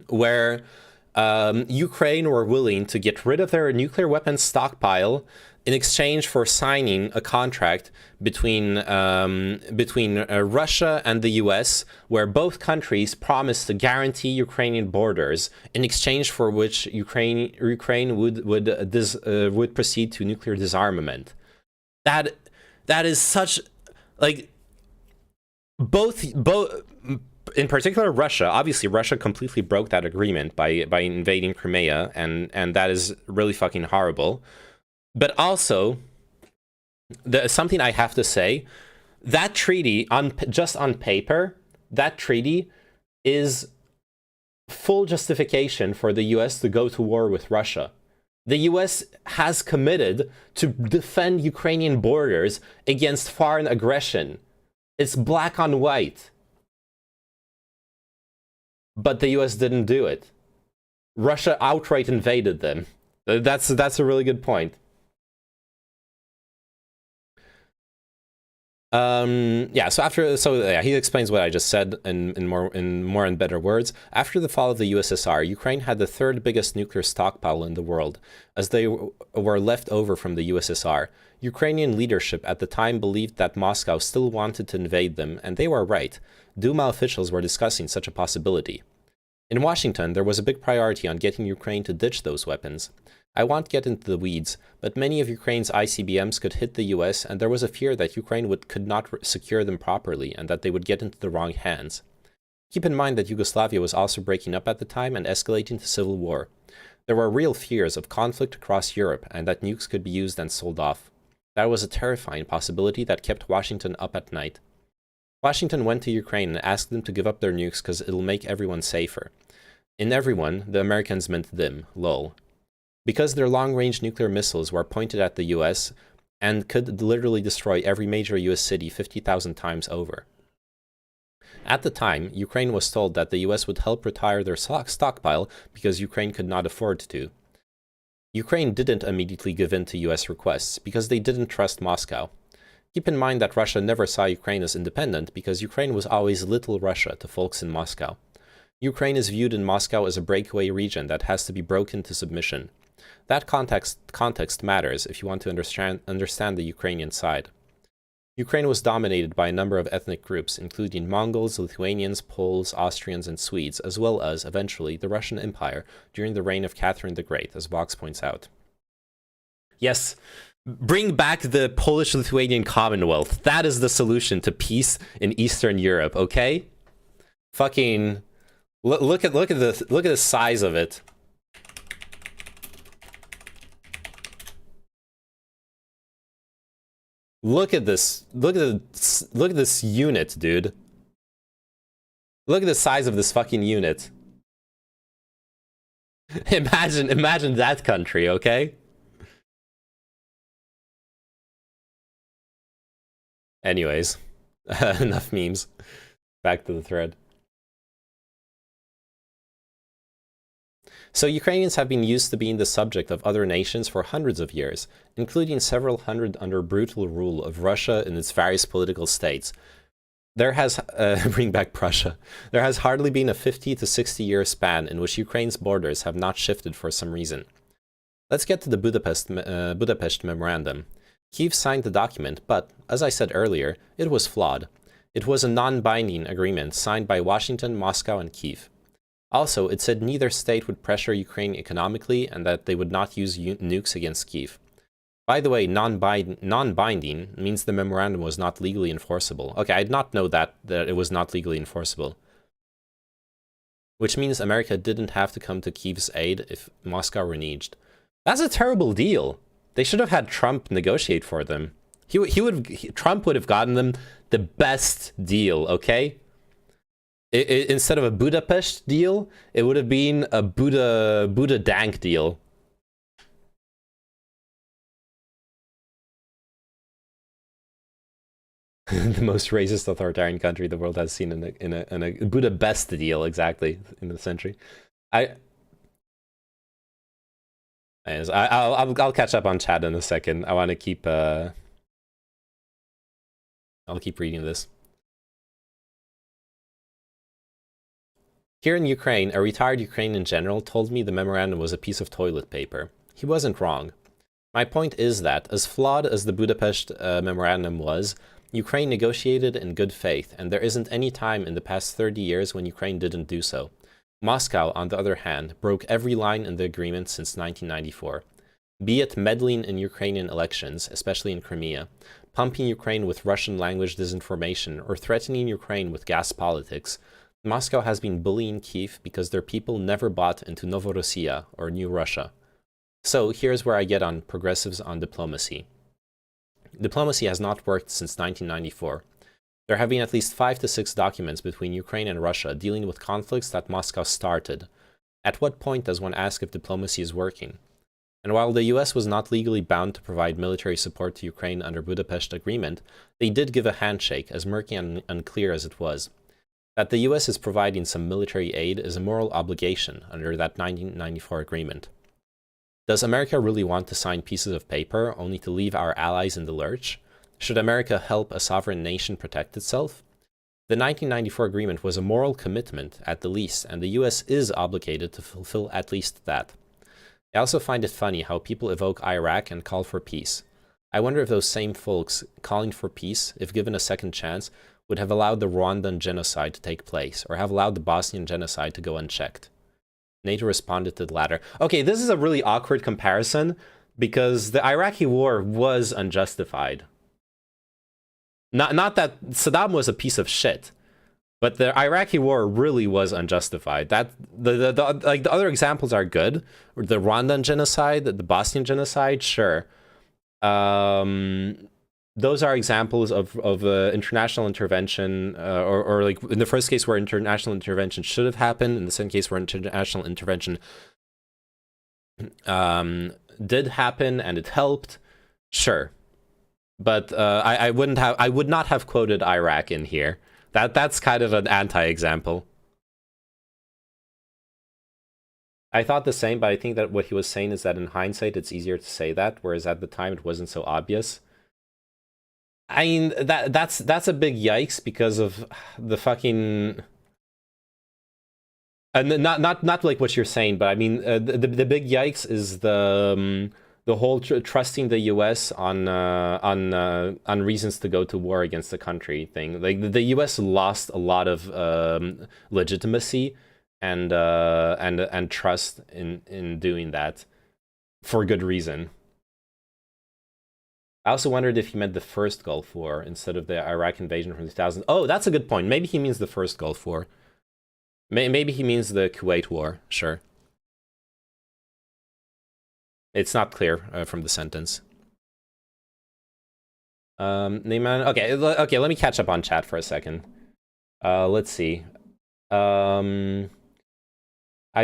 where Ukraine were willing to get rid of their nuclear weapons stockpile in exchange for signing a contract between Russia and the US, where both countries promised to guarantee Ukrainian borders, in exchange for which Ukraine would proceed to nuclear disarmament. That is such, like, both in particular Russia. Obviously, Russia completely broke that agreement by invading Crimea, and that is really fucking horrible. But also, something I have to say, that treaty, just on paper, that treaty is full justification for the US to go to war with Russia. The US has committed to defend Ukrainian borders against foreign aggression. It's black on white. But the US didn't do it. Russia outright invaded them. That's a really good point. He explains what I just said in more and better words. After the fall of the USSR, Ukraine had the third biggest nuclear stockpile in the world, as they were left over from the USSR. Ukrainian leadership at the time believed that Moscow still wanted to invade them, and they were right. Duma officials were discussing such a possibility. In Washington, there was a big priority on getting Ukraine to ditch those weapons. I won't get into the weeds, but many of Ukraine's ICBMs could hit the US, and there was a fear that Ukraine could not secure them properly and that they would get into the wrong hands. Keep in mind that Yugoslavia was also breaking up at the time and escalating to civil war. There were real fears of conflict across Europe and that nukes could be used and sold off. That was a terrifying possibility that kept Washington up at night. Washington went to Ukraine and asked them to give up their nukes because it'll make everyone safer. In everyone, the Americans meant them, lol. Because their long-range nuclear missiles were pointed at the US and could literally destroy every major US city 50,000 times over. At the time, Ukraine was told that the US would help retire their stockpile because Ukraine could not afford to. Ukraine didn't immediately give in to US requests because they didn't trust Moscow. Keep in mind that Russia never saw Ukraine as independent because Ukraine was always Little Russia to folks in Moscow. Ukraine is viewed in Moscow as a breakaway region that has to be broken to submission. That context matters if you want to understand the Ukrainian side. Ukraine was dominated by a number of ethnic groups, including Mongols, Lithuanians, Poles, Austrians, and Swedes, as well as, eventually, the Russian Empire during the reign of Catherine the Great, as Vox points out. Yes, Bring back the Polish-Lithuanian Commonwealth. That is the solution to peace in Eastern Europe, okay? Fucking look at the size of it. Look at this. Look at this unit, dude. Look at the size of this fucking unit. Imagine that country, okay? Anyways, enough memes. Back to the thread. So Ukrainians have been used to being the subject of other nations for hundreds of years, including several hundred under brutal rule of Russia in its various political states. There has, bring back Prussia. There has hardly been a 50 to 60 year span in which Ukraine's borders have not shifted for some reason. Let's get to the Budapest Memorandum. Kyiv signed the document, but, as I said earlier, it was flawed. It was a non-binding agreement signed by Washington, Moscow, and Kyiv. Also, it said neither state would pressure Ukraine economically and that they would not use nukes against Kyiv. By the way, non-binding means the memorandum was not legally enforceable. Okay, I did not know that it was not legally enforceable. Which means America didn't have to come to Kyiv's aid if Moscow reneged. That's a terrible deal. They should have had Trump negotiate for them. Trump would have gotten them the best deal, okay? Instead of a Budapest deal, it would have been a Buda Dank deal. The most racist authoritarian country the world has seen in a Budapest deal, exactly, in the century. I'll catch up on chat in a second. I want to keep I'll keep reading this. Here in Ukraine, a retired Ukrainian general told me the memorandum was a piece of toilet paper. He wasn't wrong. My point is that, as flawed as the Budapest memorandum was, Ukraine negotiated in good faith, and there isn't any time in the past 30 years when Ukraine didn't do so. Moscow, on the other hand, broke every line in the agreement since 1994. Be it meddling in Ukrainian elections, especially in Crimea, pumping Ukraine with Russian-language disinformation, or threatening Ukraine with gas politics, Moscow has been bullying Kyiv because their people never bought into Novorossiya, or New Russia. So here's where I get on progressives on diplomacy. Diplomacy has not worked since 1994. There have been at least 5 to 6 documents between Ukraine and Russia dealing with conflicts that Moscow started. At what point does one ask if diplomacy is working? And while the US was not legally bound to provide military support to Ukraine under Budapest Agreement, they did give a handshake, as murky and unclear as it was. That the US is providing some military aid is a moral obligation under that 1994 agreement. Does America really want to sign pieces of paper only to leave our allies in the lurch? Should America help a sovereign nation protect itself? The 1994 agreement was a moral commitment, at the least, and the US is obligated to fulfill at least that. I also find it funny how people evoke Iraq and call for peace. I wonder if those same folks calling for peace, if given a second chance, would have allowed the Rwandan genocide to take place, or have allowed the Bosnian genocide to go unchecked. NATO responded to the latter. Okay, this is a really awkward comparison, because the Iraqi war was unjustified. Not that Saddam was a piece of shit, but the Iraqi war really was unjustified. That the other examples are good. The Rwandan genocide, the Bosnian genocide, sure. Those are examples of international intervention, or like in the first case where international intervention should have happened, in the second case where international intervention did happen and it helped, sure. But I would not have quoted Iraq in here. That's kind of an anti-example. I thought the same, but I think that what he was saying is that in hindsight it's easier to say that, whereas at the time it wasn't so obvious. I mean, that's a big yikes because of the fucking, not like what you're saying, but I mean the big yikes is the whole trusting the U.S. on reasons to go to war against the country thing. Like the U.S. lost a lot of legitimacy and trust in doing that for good reason. I also wondered if he meant the first Gulf War instead of the Iraq invasion from 2000. Oh, that's a good point. Maybe he means the first Gulf War. Maybe he means the Kuwait War. Sure. It's not clear from the sentence. Neyman. Okay, let me catch up on chat for a second. Let's see. I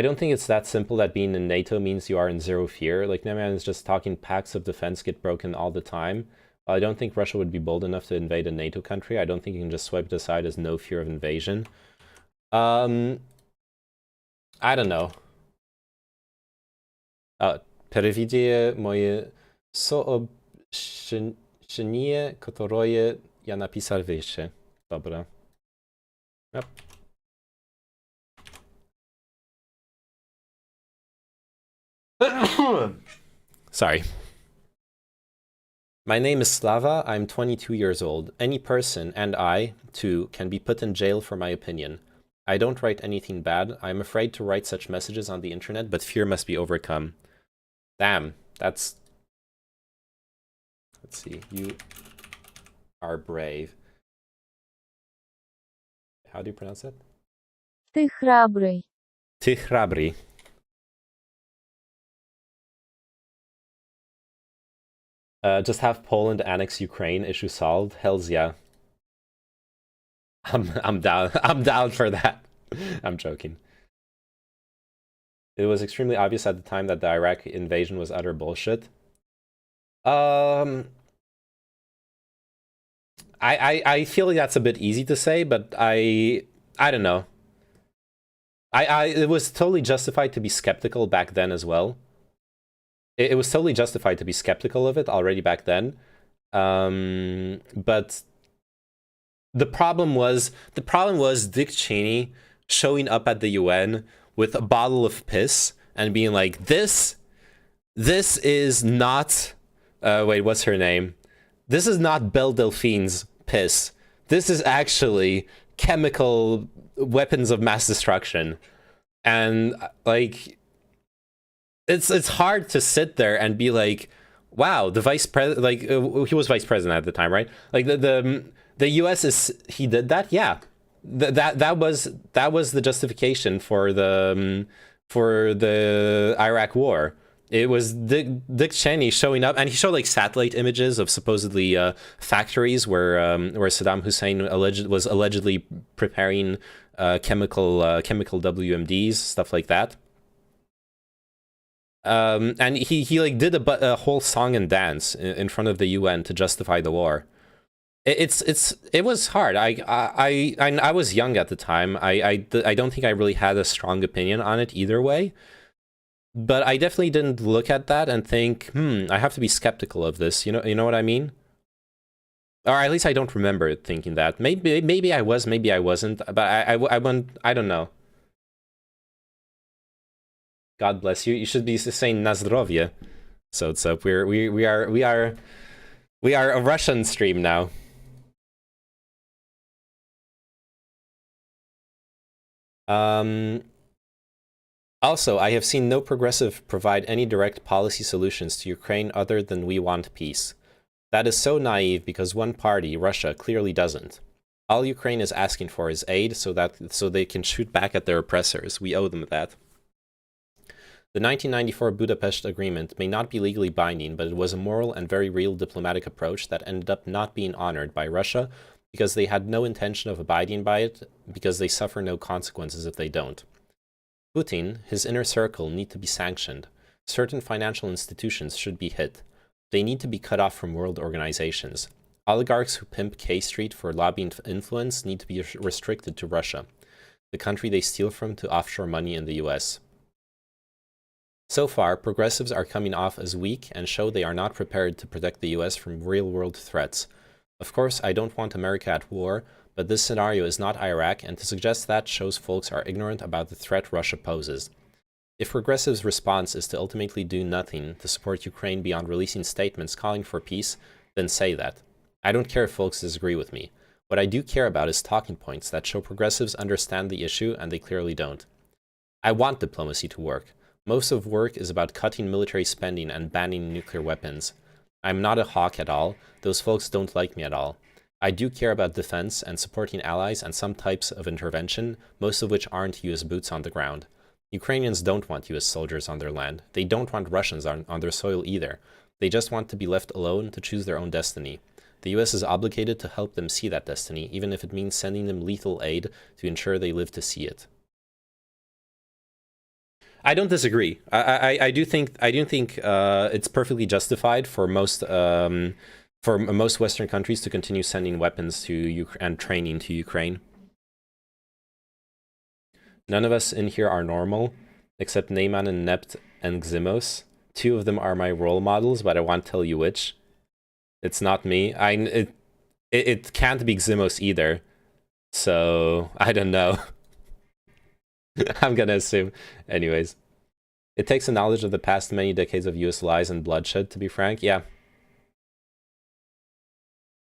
don't think it's that simple that being in NATO means you are in zero fear. Like, Neyman is just talking pacts of defense get broken all the time. I don't think Russia would be bold enough to invade a NATO country. I don't think you can just swipe it aside as no fear of invasion. I don't know. Przewidzie moje soobśnienie, którое ja napisał wyższe. Dobra. Yep. Sorry. My name is Slava. I'm 22 years old. Any person, and I, too, can be put in jail for my opinion. I don't write anything bad. I'm afraid to write such messages on the internet, but fear must be overcome. Damn, that's... Let's see. You are brave. How do you pronounce it? Ty храбрый. Ty chrabry. Just have Poland annex Ukraine, issue solved. Hells yeah. I'm down. I'm down for that. I'm joking. It was extremely obvious at the time that the Iraq invasion was utter bullshit. I feel like that's a bit easy to say, but I don't know. It was totally justified to be skeptical back then as well. It was totally justified to be skeptical of it already back then. But the problem was Dick Cheney showing up at the UN with a bottle of piss and being like, this is not wait, what's her name? This is not Belle Delphine's piss. This is actually chemical weapons of mass destruction. And like, it's hard to sit there and be like, wow, the vice president, like he was vice president at the time, right? Like the US he did that, yeah. That was the justification for the Iraq war. It was Dick Cheney showing up, and he showed like satellite images of supposedly factories where Saddam Hussein was allegedly preparing chemical WMDs, stuff like that. And he like did a whole song and dance in front of the UN to justify the war. It was hard. I was young at the time. I don't think I really had a strong opinion on it either way. But I definitely didn't look at that and think, I have to be skeptical of this. You know what I mean? Or at least I don't remember thinking that. Maybe I was, maybe I wasn't. But I don't know. God bless you. You should be saying na zdrowie. So it's up. We are a Russian stream now. Also, I have seen no progressive provide any direct policy solutions to Ukraine other than we want peace. That is so naive because one party, Russia, clearly doesn't. All Ukraine is asking for is aid so they can shoot back at their oppressors. We owe them that. The 1994 Budapest Agreement may not be legally binding, but it was a moral and very real diplomatic approach that ended up not being honored by Russia because they had no intention of abiding by it, because they suffer no consequences if they don't. Putin, his inner circle, need to be sanctioned. Certain financial institutions should be hit. They need to be cut off from world organizations. Oligarchs who pimp K Street for lobbying influence need to be restricted to Russia, the country they steal from to offshore money in the US. So far, progressives are coming off as weak and show they are not prepared to protect the US from real-world threats. Of course, I don't want America at war, but this scenario is not Iraq, and to suggest that shows folks are ignorant about the threat Russia poses. If progressives' response is to ultimately do nothing to support Ukraine beyond releasing statements calling for peace, then say that. I don't care if folks disagree with me. What I do care about is talking points that show progressives understand the issue, and they clearly don't. I want diplomacy to work. Most of work is about cutting military spending and banning nuclear weapons. I'm not a hawk at all. Those folks don't like me at all. I do care about defense and supporting allies and some types of intervention, most of which aren't US boots on the ground. Ukrainians don't want US soldiers on their land. They don't want Russians on their soil either. They just want to be left alone to choose their own destiny. The US is obligated to help them see that destiny, even if it means sending them lethal aid to ensure they live to see it. I don't disagree. I do think it's perfectly justified for most Western countries to continue sending weapons to and training to Ukraine. None of us in here are normal, except Neyman and Nept and Ximos. Two of them are my role models, but I won't tell you which. It's not me. It can't be Ximos either. So I don't know. I'm gonna assume. Anyways. It takes a knowledge of the past many decades of US lies and bloodshed, to be frank. Yeah.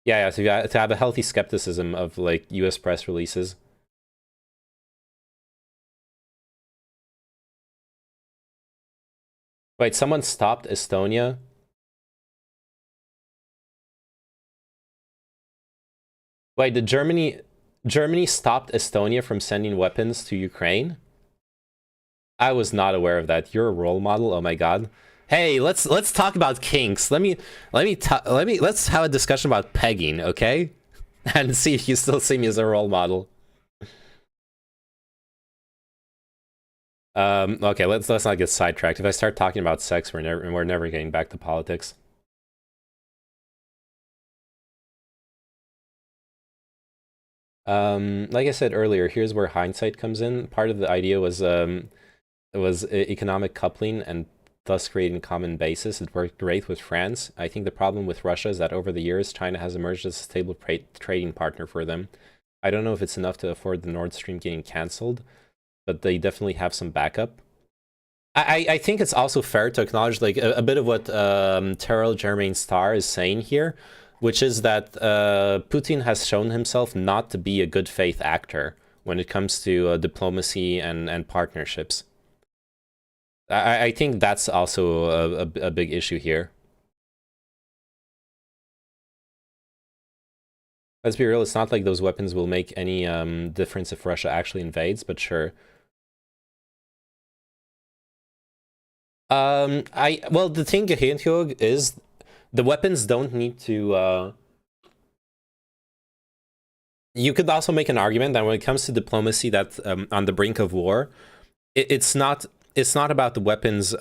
Yeah, to have a healthy skepticism of, like, US press releases. Wait, someone stopped Estonia? Wait, did Germany stopped Estonia from sending weapons to Ukraine? I was not aware of that. You're a role model. Oh my god. Hey, let's talk about kinks. Let's have a discussion about pegging, okay? And see if you still see me as a role model. Okay, let's not get sidetracked. If I start talking about sex, we're never getting back to politics. Like I said earlier, here's where hindsight comes in. Part of the idea was economic coupling and thus creating a common basis. It worked great with France. I think the problem with Russia is that over the years, China has emerged as a stable trading partner for them. I don't know if it's enough to afford the Nord Stream getting cancelled, but they definitely have some backup. I think it's also fair to acknowledge, like, a bit of what Terrell Germain Starr is saying here, which is that Putin has shown himself not to be a good faith actor when it comes to diplomacy and partnerships. I think that's also a big issue here. Let's be real, it's not like those weapons will make any difference if Russia actually invades, but sure. Well, the thing, Hyun-hyuk, is the weapons don't need to... You could also make an argument that when it comes to diplomacy that's on the brink of war, it's not about the weapons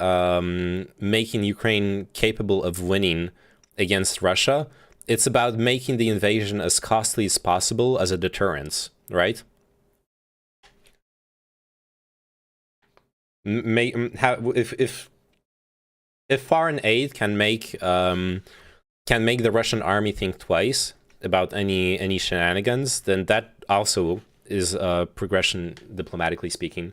making Ukraine capable of winning against Russia. It's about making the invasion as costly as possible as a deterrence, right? If foreign aid can make the Russian army think twice about any shenanigans, then that also is a progression, diplomatically speaking.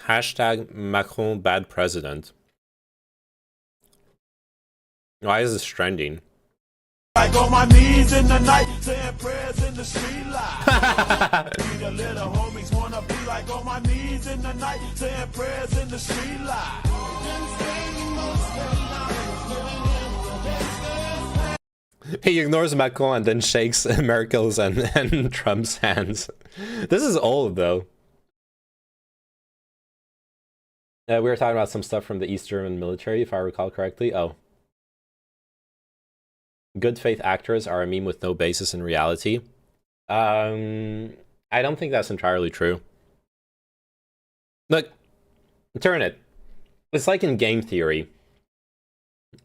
Hashtag Macron bad president. Why is this trending? Like on my knees in the night, saying prayers in the street light. The little homies wanna be like on my knees in the night, saying prayers in the street light. He ignores Macron and then shakes Merkel's and Trump's hands. This is old, though. We were talking about some stuff from the East German military, if I recall correctly. Oh. Good faith actors are a meme with no basis in reality. I don't think that's entirely true. Look, turn it. It's like in game theory.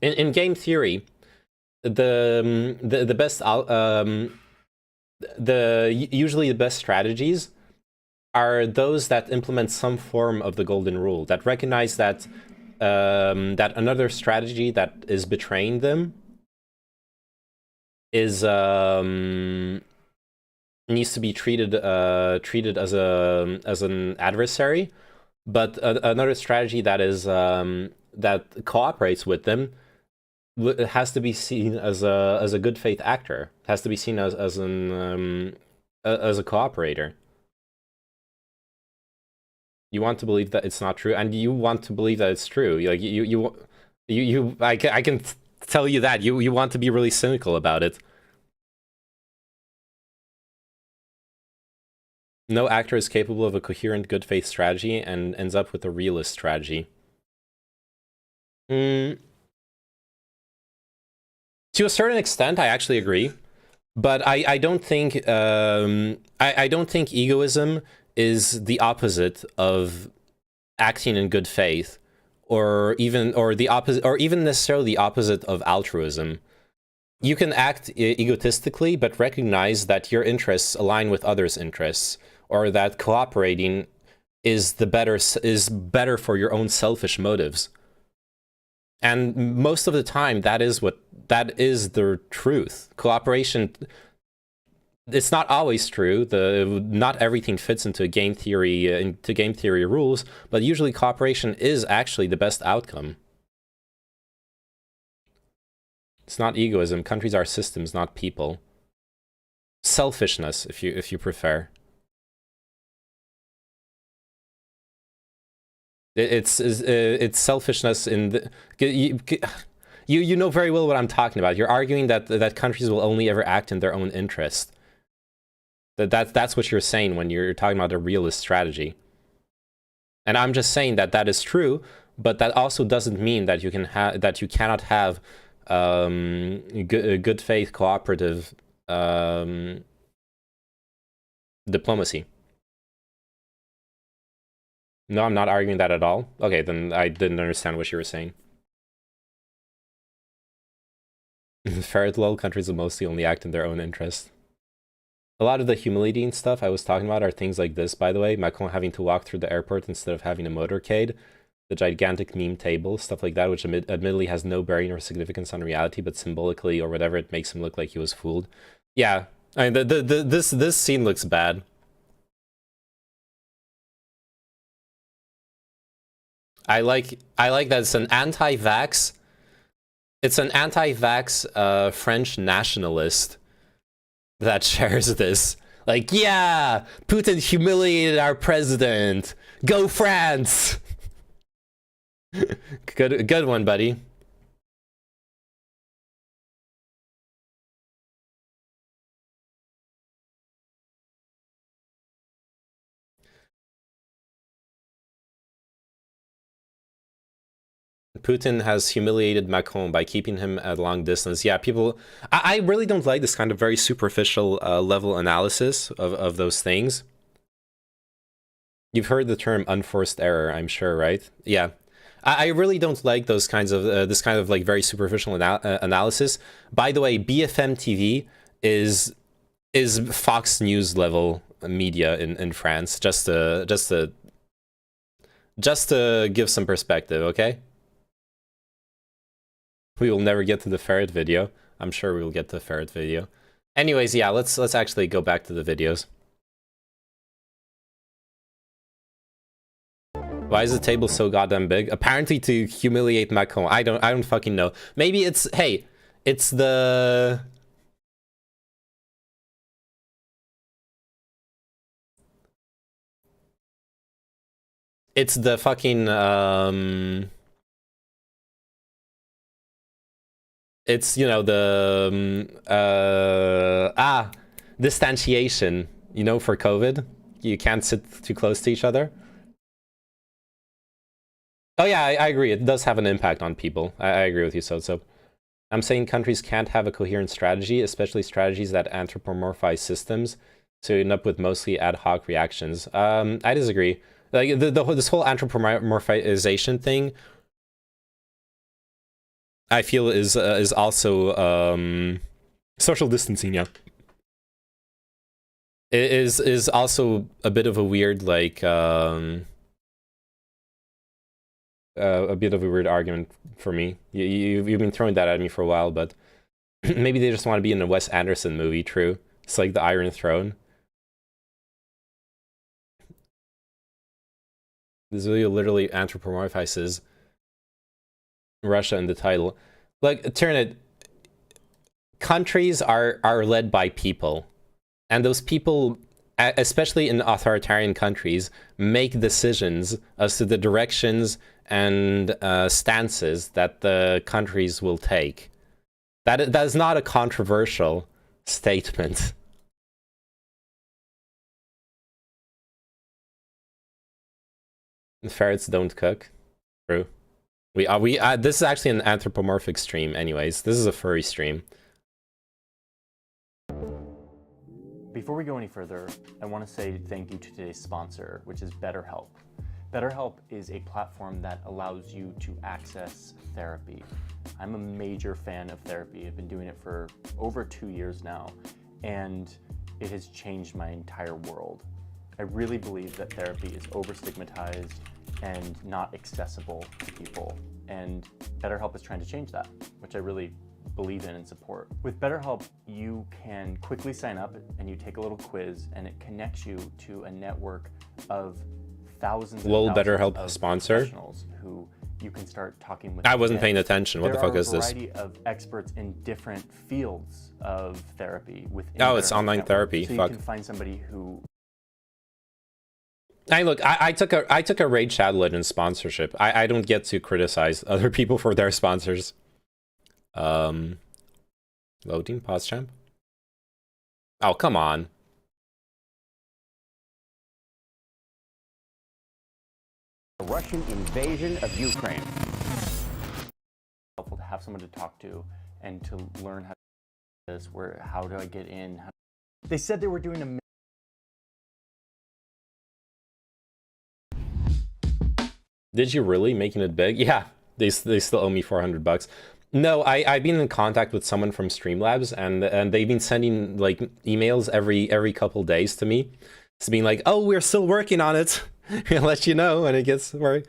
In game theory, the best usually the best strategies are those that implement some form of the golden rule, that recognize that that another strategy that is betraying them is needs to be treated as an adversary, but another strategy that is that cooperates with them it has to be seen as a good faith actor. It has to be seen as as a cooperator. You want to believe that it's not true, and you want to believe that it's true. Like I can tell you that you want to be really cynical about it. No actor is capable of a coherent good faith strategy and ends up with a realist strategy. To a certain extent, I actually agree, but I don't think I don't think egoism is the opposite of acting in good faith, or even necessarily the opposite of altruism. You can act egotistically, but recognize that your interests align with others' interests, or that cooperating is better for your own selfish motives. And most of the time, that is the truth. Cooperation, it's not always true. Not everything fits into game theory rules, but usually cooperation is actually the best outcome. It's not egoism. Countries are systems, not people. Selfishness, if you prefer. It's selfishness in the... You know very well what I'm talking about. You're arguing that countries will only ever act in their own interest. That's what you're saying when you're talking about a realist strategy. And I'm just saying that is true, but that also doesn't mean that you cannot have good faith cooperative diplomacy. No, I'm not arguing that at all. Okay, then I didn't understand what you were saying. Ferret lol, countries will mostly only act in their own interest. A lot of the humiliating stuff I was talking about are things like this, by the way. Macron having to walk through the airport instead of having a motorcade. The gigantic meme table, stuff like that, which admittedly has no bearing or significance on reality, but symbolically or whatever, it makes him look like he was fooled. Yeah, I mean, this scene looks bad. I like that it's an anti-vax. It's an anti-vax French nationalist that shares this. Like, yeah, Putin humiliated our president. Go France. Good one, buddy. Putin has humiliated Macron by keeping him at long distance. Yeah, people... I really don't like this kind of very superficial level analysis of those things. You've heard the term unforced error, I'm sure, right? Yeah. I really don't like those kinds of... this kind of like very superficial analysis. By the way, BFM TV is Fox News level media in France, just to give some perspective, okay? We will never get to the ferret video. I'm sure we will get to the ferret video. Anyways, yeah, let's actually go back to the videos. Why is the table so goddamn big? Apparently to humiliate Macron. I don't fucking know. Maybe it's... Hey, it's the... It's the fucking... It's, you know, the... distantiation, you know, for COVID. You can't sit too close to each other. Oh yeah, I agree. It does have an impact on people. I agree with you, So I'm saying countries can't have a coherent strategy, especially strategies that anthropomorphize systems, so you end up with mostly ad hoc reactions. I disagree. Like this whole anthropomorphization thing, I feel is also social distancing. Yeah, it is also a bit of a weird like. A bit of a weird argument for me. You've been throwing that at me for a while, but maybe they just want to be in a Wes Anderson movie, true. It's like the Iron Throne. This video literally anthropomorphizes Russia in the title. Like, turn it. Countries are led by people, and those people, especially in authoritarian countries, make decisions as to the directions and stances that the countries will take. That is not a controversial statement. Ferrets don't cook. True. This is actually an anthropomorphic stream anyways. This is a furry stream. Before we go any further, I want to say thank you to today's sponsor, which is BetterHelp. BetterHelp is a platform that allows you to access therapy. I'm a major fan of therapy. I've been doing it for over 2 years now, and it has changed my entire world. I really believe that therapy is overstigmatized and not accessible to people, and BetterHelp is trying to change that, which I really believe in and support. With BetterHelp, you can quickly sign up and you take a little quiz, and it connects you to a network of thousands and thousands BetterHelp of sponsor professionals who you can start talking with. I wasn't paying attention. What the fuck is this? There are a variety of experts in different fields of therapy within. Oh, it's online therapy. So Fuck. you can find somebody who. Hey, look, I took a Raid Shadow Legends sponsorship. I don't get to criticize other people for their sponsors. Loading, pause champ. Oh, come on. The Russian invasion of Ukraine. Helpful to have someone to talk to and to learn how to do this. How do I get in? They said they were doing a. Did you really? Making it big? Yeah, they still owe me $400. No, I've been in contact with someone from Streamlabs, and they've been sending like emails every couple days to me. It's being like, oh, we're still working on it. We'll let you know when it gets work.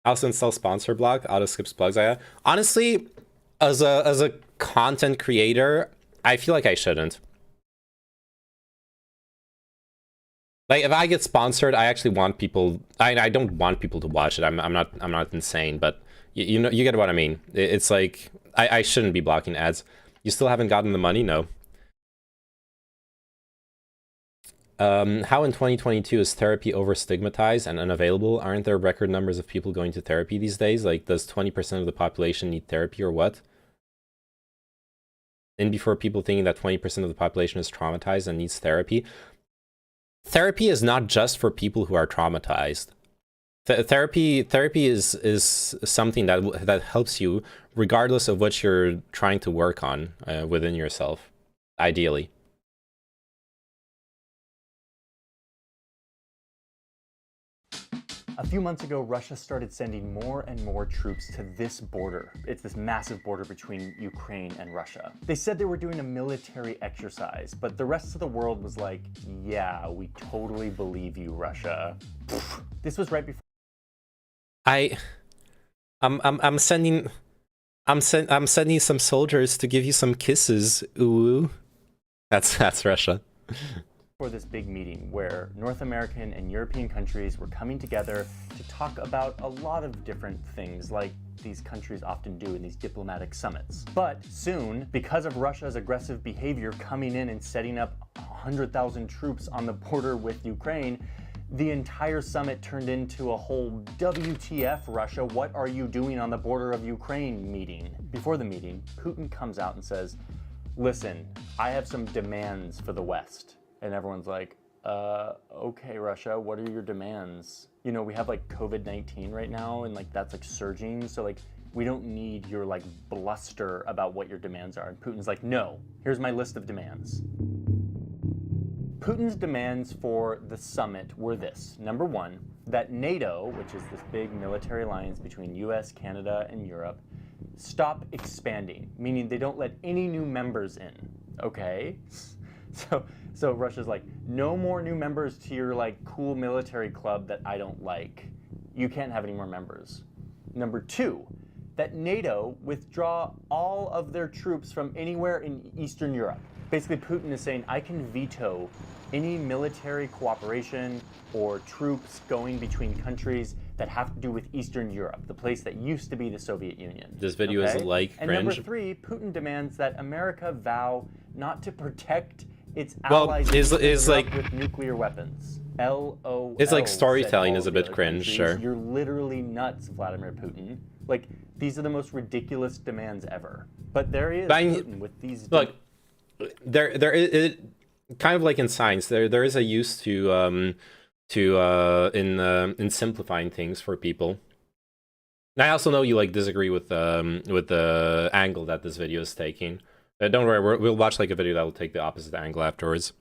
I also install sponsor block, auto skips plugs. Honestly, as a content creator, I feel like I shouldn't. Like, if I get sponsored, I actually want people. I don't want people to watch it. I'm not insane, but you know, you get what I mean. It's like I shouldn't be blocking ads. You still haven't gotten the money? No. How in 2022 is therapy over stigmatized and unavailable? Aren't there record numbers of people going to therapy these days? Like, does 20% of the population need therapy or what? And before people thinking that 20% of the population is traumatized and needs therapy. Therapy is not just for people who are traumatized. Therapy is something that helps you regardless of what you're trying to work on within yourself, ideally. A few months ago, Russia started sending more and more troops to this border. It's this massive border between Ukraine and Russia. They said they were doing a military exercise, but the rest of the world was like, yeah, we totally believe you, Russia. This was right before. I'm sending some soldiers to give you some kisses. Ooh. That's Russia. For this big meeting where North American and European countries were coming together to talk about a lot of different things like these countries often do in these diplomatic summits. But soon, because of Russia's aggressive behavior coming in and setting up 100,000 troops on the border with Ukraine, the entire summit turned into a whole WTF Russia, what are you doing on the border of Ukraine meeting. Before the meeting, Putin comes out and says, listen, I have some demands for the West. And everyone's like, okay, Russia, what are your demands? You know, we have like COVID-19 right now, and like that's like surging. So like, we don't need your like bluster about what your demands are. And Putin's like, no, here's my list of demands. Putin's demands for the summit were this. Number one, that NATO, which is this big military alliance between US, Canada, and Europe, stop expanding, meaning they don't let any new members in, okay? So Russia's like, no more new members to your like cool military club that I don't like. You can't have any more members. Number two, that NATO withdraw all of their troops from anywhere in Eastern Europe. Basically, Putin is saying, I can veto any military cooperation or troops going between countries that have to do with Eastern Europe, the place that used to be the Soviet Union. This video is like And number cringe. 3, Putin demands that America vow not to protect its Well, allies is in Europe like- with nuclear weapons. LOL. It's like said storytelling all is a of the bit other cringe, countries. sure. You're literally nuts, Vladimir Putin. Like, these are the most ridiculous demands ever. But there is Putin with these. Look, there is kind of like in science. There is a use to in simplifying things for people. And I also know you like disagree with the angle that this video is taking. Don't worry, we'll watch like a video that will take the opposite angle afterwards.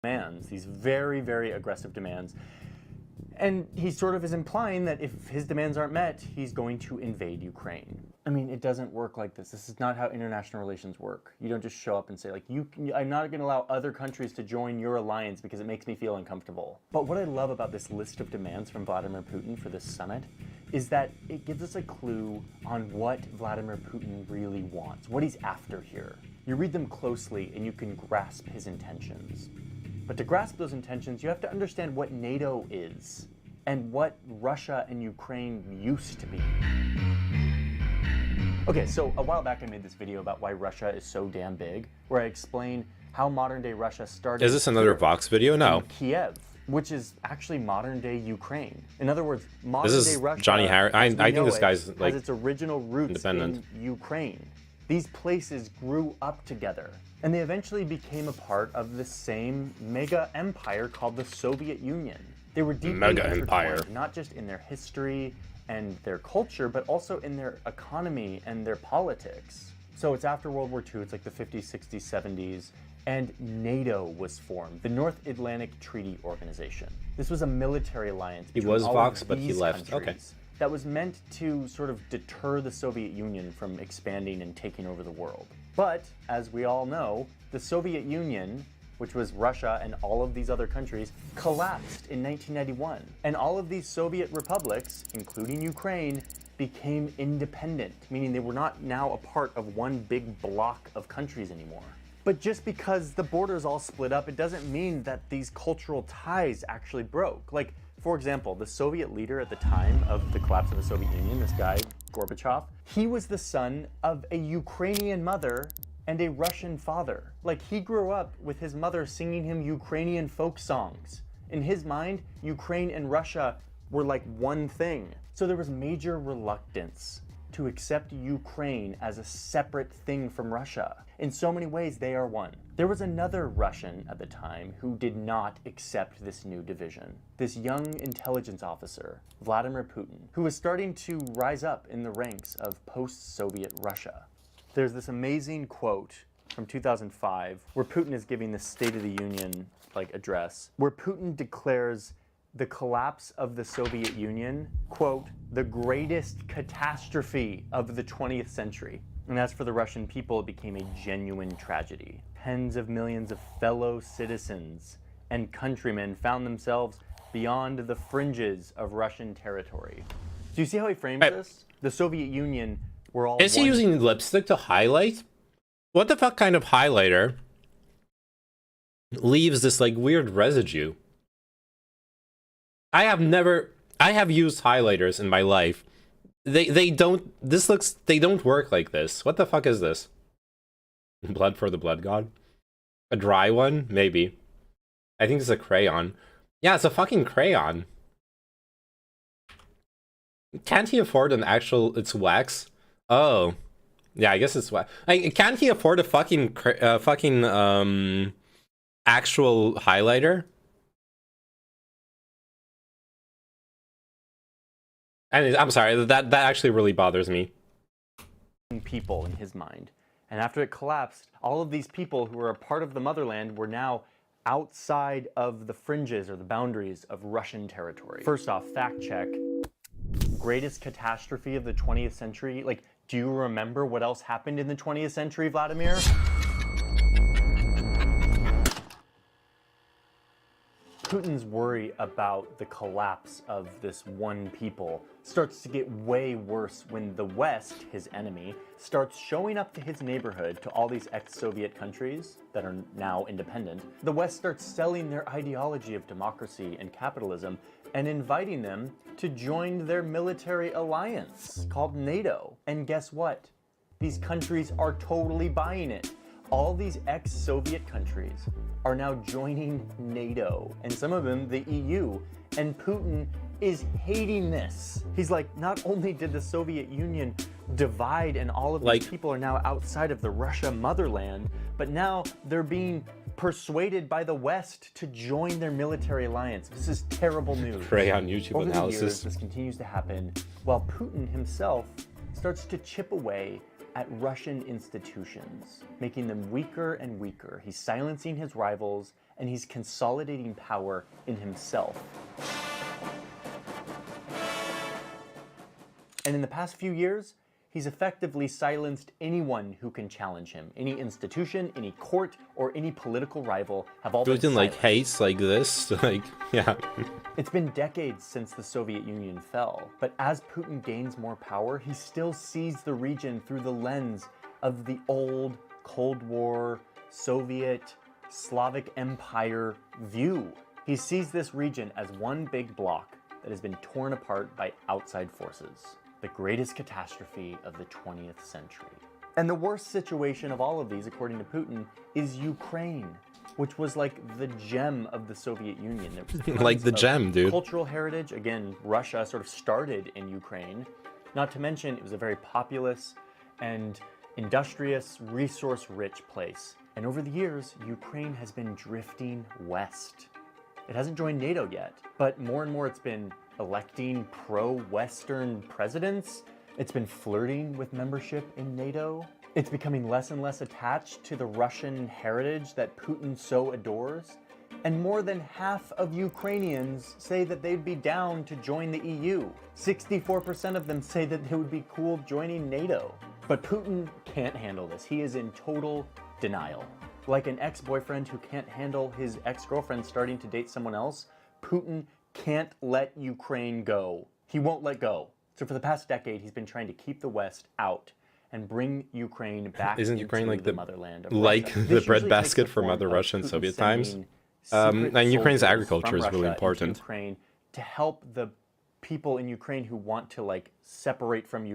Demands, these very, very aggressive demands. And he sort of is implying that if his demands aren't met, he's going to invade Ukraine. I mean, it doesn't work like this. This is not how international relations work. You don't just show up and say, like, I'm not going to allow other countries to join your alliance because it makes me feel uncomfortable. But what I love about this list of demands from Vladimir Putin for this summit is that it gives us a clue on what Vladimir Putin really wants, what he's after here. You read them closely and you can grasp his intentions. But to grasp those intentions, you have to understand what NATO is and what Russia and Ukraine used to be. Okay, so a while back I made this video about why Russia is so damn big, where I explain how modern-day Russia started. Is this another Vox video? No. In Kiev, which is actually modern-day Ukraine. In other words, This modern-day is Russia. Johnny Harris. I as we think know this it, guy's like has its original roots independent. in Ukraine. These places grew up together, and they eventually became a part of the same mega empire called the Soviet Union. They were deeply Mega intertwined, empire. not just in their history and their culture, but also in their economy and their politics. So it's after World War II, it's like the 50s, 60s, 70s, and NATO was formed, the North Atlantic Treaty Organization. This was a military alliance He between was all Vox, of but he these left. Okay. countries that was meant to sort of deter the Soviet Union from expanding and taking over the world. But, as we all know, the Soviet Union, which was Russia and all of these other countries, collapsed in 1991. And all of these Soviet republics, including Ukraine, became independent, meaning they were not now a part of one big block of countries anymore. But just because the borders all split up, it doesn't mean that these cultural ties actually broke. Like, for example, the Soviet leader at the time of the collapse of the Soviet Union, this guy, Gorbachev, he was the son of a Ukrainian mother and a Russian father. Like, he grew up with his mother singing him Ukrainian folk songs. In his mind, Ukraine and Russia were like one thing. So there was major reluctance to accept Ukraine as a separate thing from Russia. In so many ways, they are one. There was another Russian at the time who did not accept this new division. This young intelligence officer, Vladimir Putin, who was starting to rise up in the ranks of post-Soviet Russia. There's this amazing quote from 2005 where Putin is giving this State of the Union address, where Putin declares the collapse of the Soviet Union, quote, the greatest catastrophe of the 20th century. And as for the Russian people, it became a genuine tragedy. Tens of millions of fellow citizens and countrymen found themselves beyond the fringes of Russian territory. Do you see how he frames this? The Soviet Union were all Is he using lipstick to highlight? What the fuck kind of highlighter leaves this like weird residue? I have used highlighters in my life. They don't work like this. What the fuck is this? Blood for the blood god? A dry one? Maybe. I think it's a crayon. Yeah, it's a fucking crayon. Can't he afford it's wax? Oh. Yeah, I guess it's wax. Can't he afford a fucking actual highlighter? And I'm sorry, that actually really bothers me. People in his mind. And after it collapsed, all of these people who were a part of the motherland were now outside of the fringes or the boundaries of Russian territory. First off, fact check. Greatest catastrophe of the 20th century? Like, do you remember what else happened in the 20th century, Vladimir? Putin's worry about the collapse of this one people starts to get way worse when the West, his enemy, starts showing up to his neighborhood, to all these ex-Soviet countries that are now independent. The West starts selling their ideology of democracy and capitalism and inviting them to join their military alliance called NATO. And guess what? These countries are totally buying it. All these ex-Soviet countries are now joining NATO, and some of them the EU, and Putin is hating this. He's like, not only did the Soviet Union divide and all of these people are now outside of the Russia motherland, but now they're being persuaded by the West to join their military alliance. This is terrible news. Pray on YouTube Over analysis. the years, this continues to happen while Putin himself starts to chip away at Russian institutions, making them weaker and weaker. He's silencing his rivals, and he's consolidating power in himself. And in the past few years, he's effectively silenced anyone who can challenge him. Any institution, any court, or any political rival have all been Putin like silenced. hates like this, like yeah. It's been decades since the Soviet Union fell, but as Putin gains more power, he still sees the region through the lens of the old Cold War, Soviet, Slavic Empire view. He sees this region as one big block that has been torn apart by outside forces. The greatest catastrophe of the 20th century. And the worst situation of all of these, according to Putin, is Ukraine, which was like the gem of the Soviet Union. There was Like the tons of gem, dude. Cultural heritage, again, Russia sort of started in Ukraine. Not to mention, it was a very populous and industrious, resource-rich place. And over the years, Ukraine has been drifting west. It hasn't joined NATO yet, but more and more it's been electing pro-Western presidents. It's been flirting with membership in NATO. It's becoming less and less attached to the Russian heritage that Putin so adores. And more than half of Ukrainians say that they'd be down to join the EU. 64% of them say that they would be cool joining NATO. But Putin can't handle this. He is in total denial. Like an ex-boyfriend who can't handle his ex-girlfriend starting to date someone else, Putin can't let Ukraine go. He won't let go. So for the past decade, he's been trying to keep the West out and bring Ukraine back Isn't Ukraine like the motherland of like Russia. the This bread usually basket takes the from form other of Russian Putin Soviet times? sending And secret Ukraine's soldiers agriculture from is really Russia into important. Ukraine to help the people in Ukraine who want to like separate from Ukraine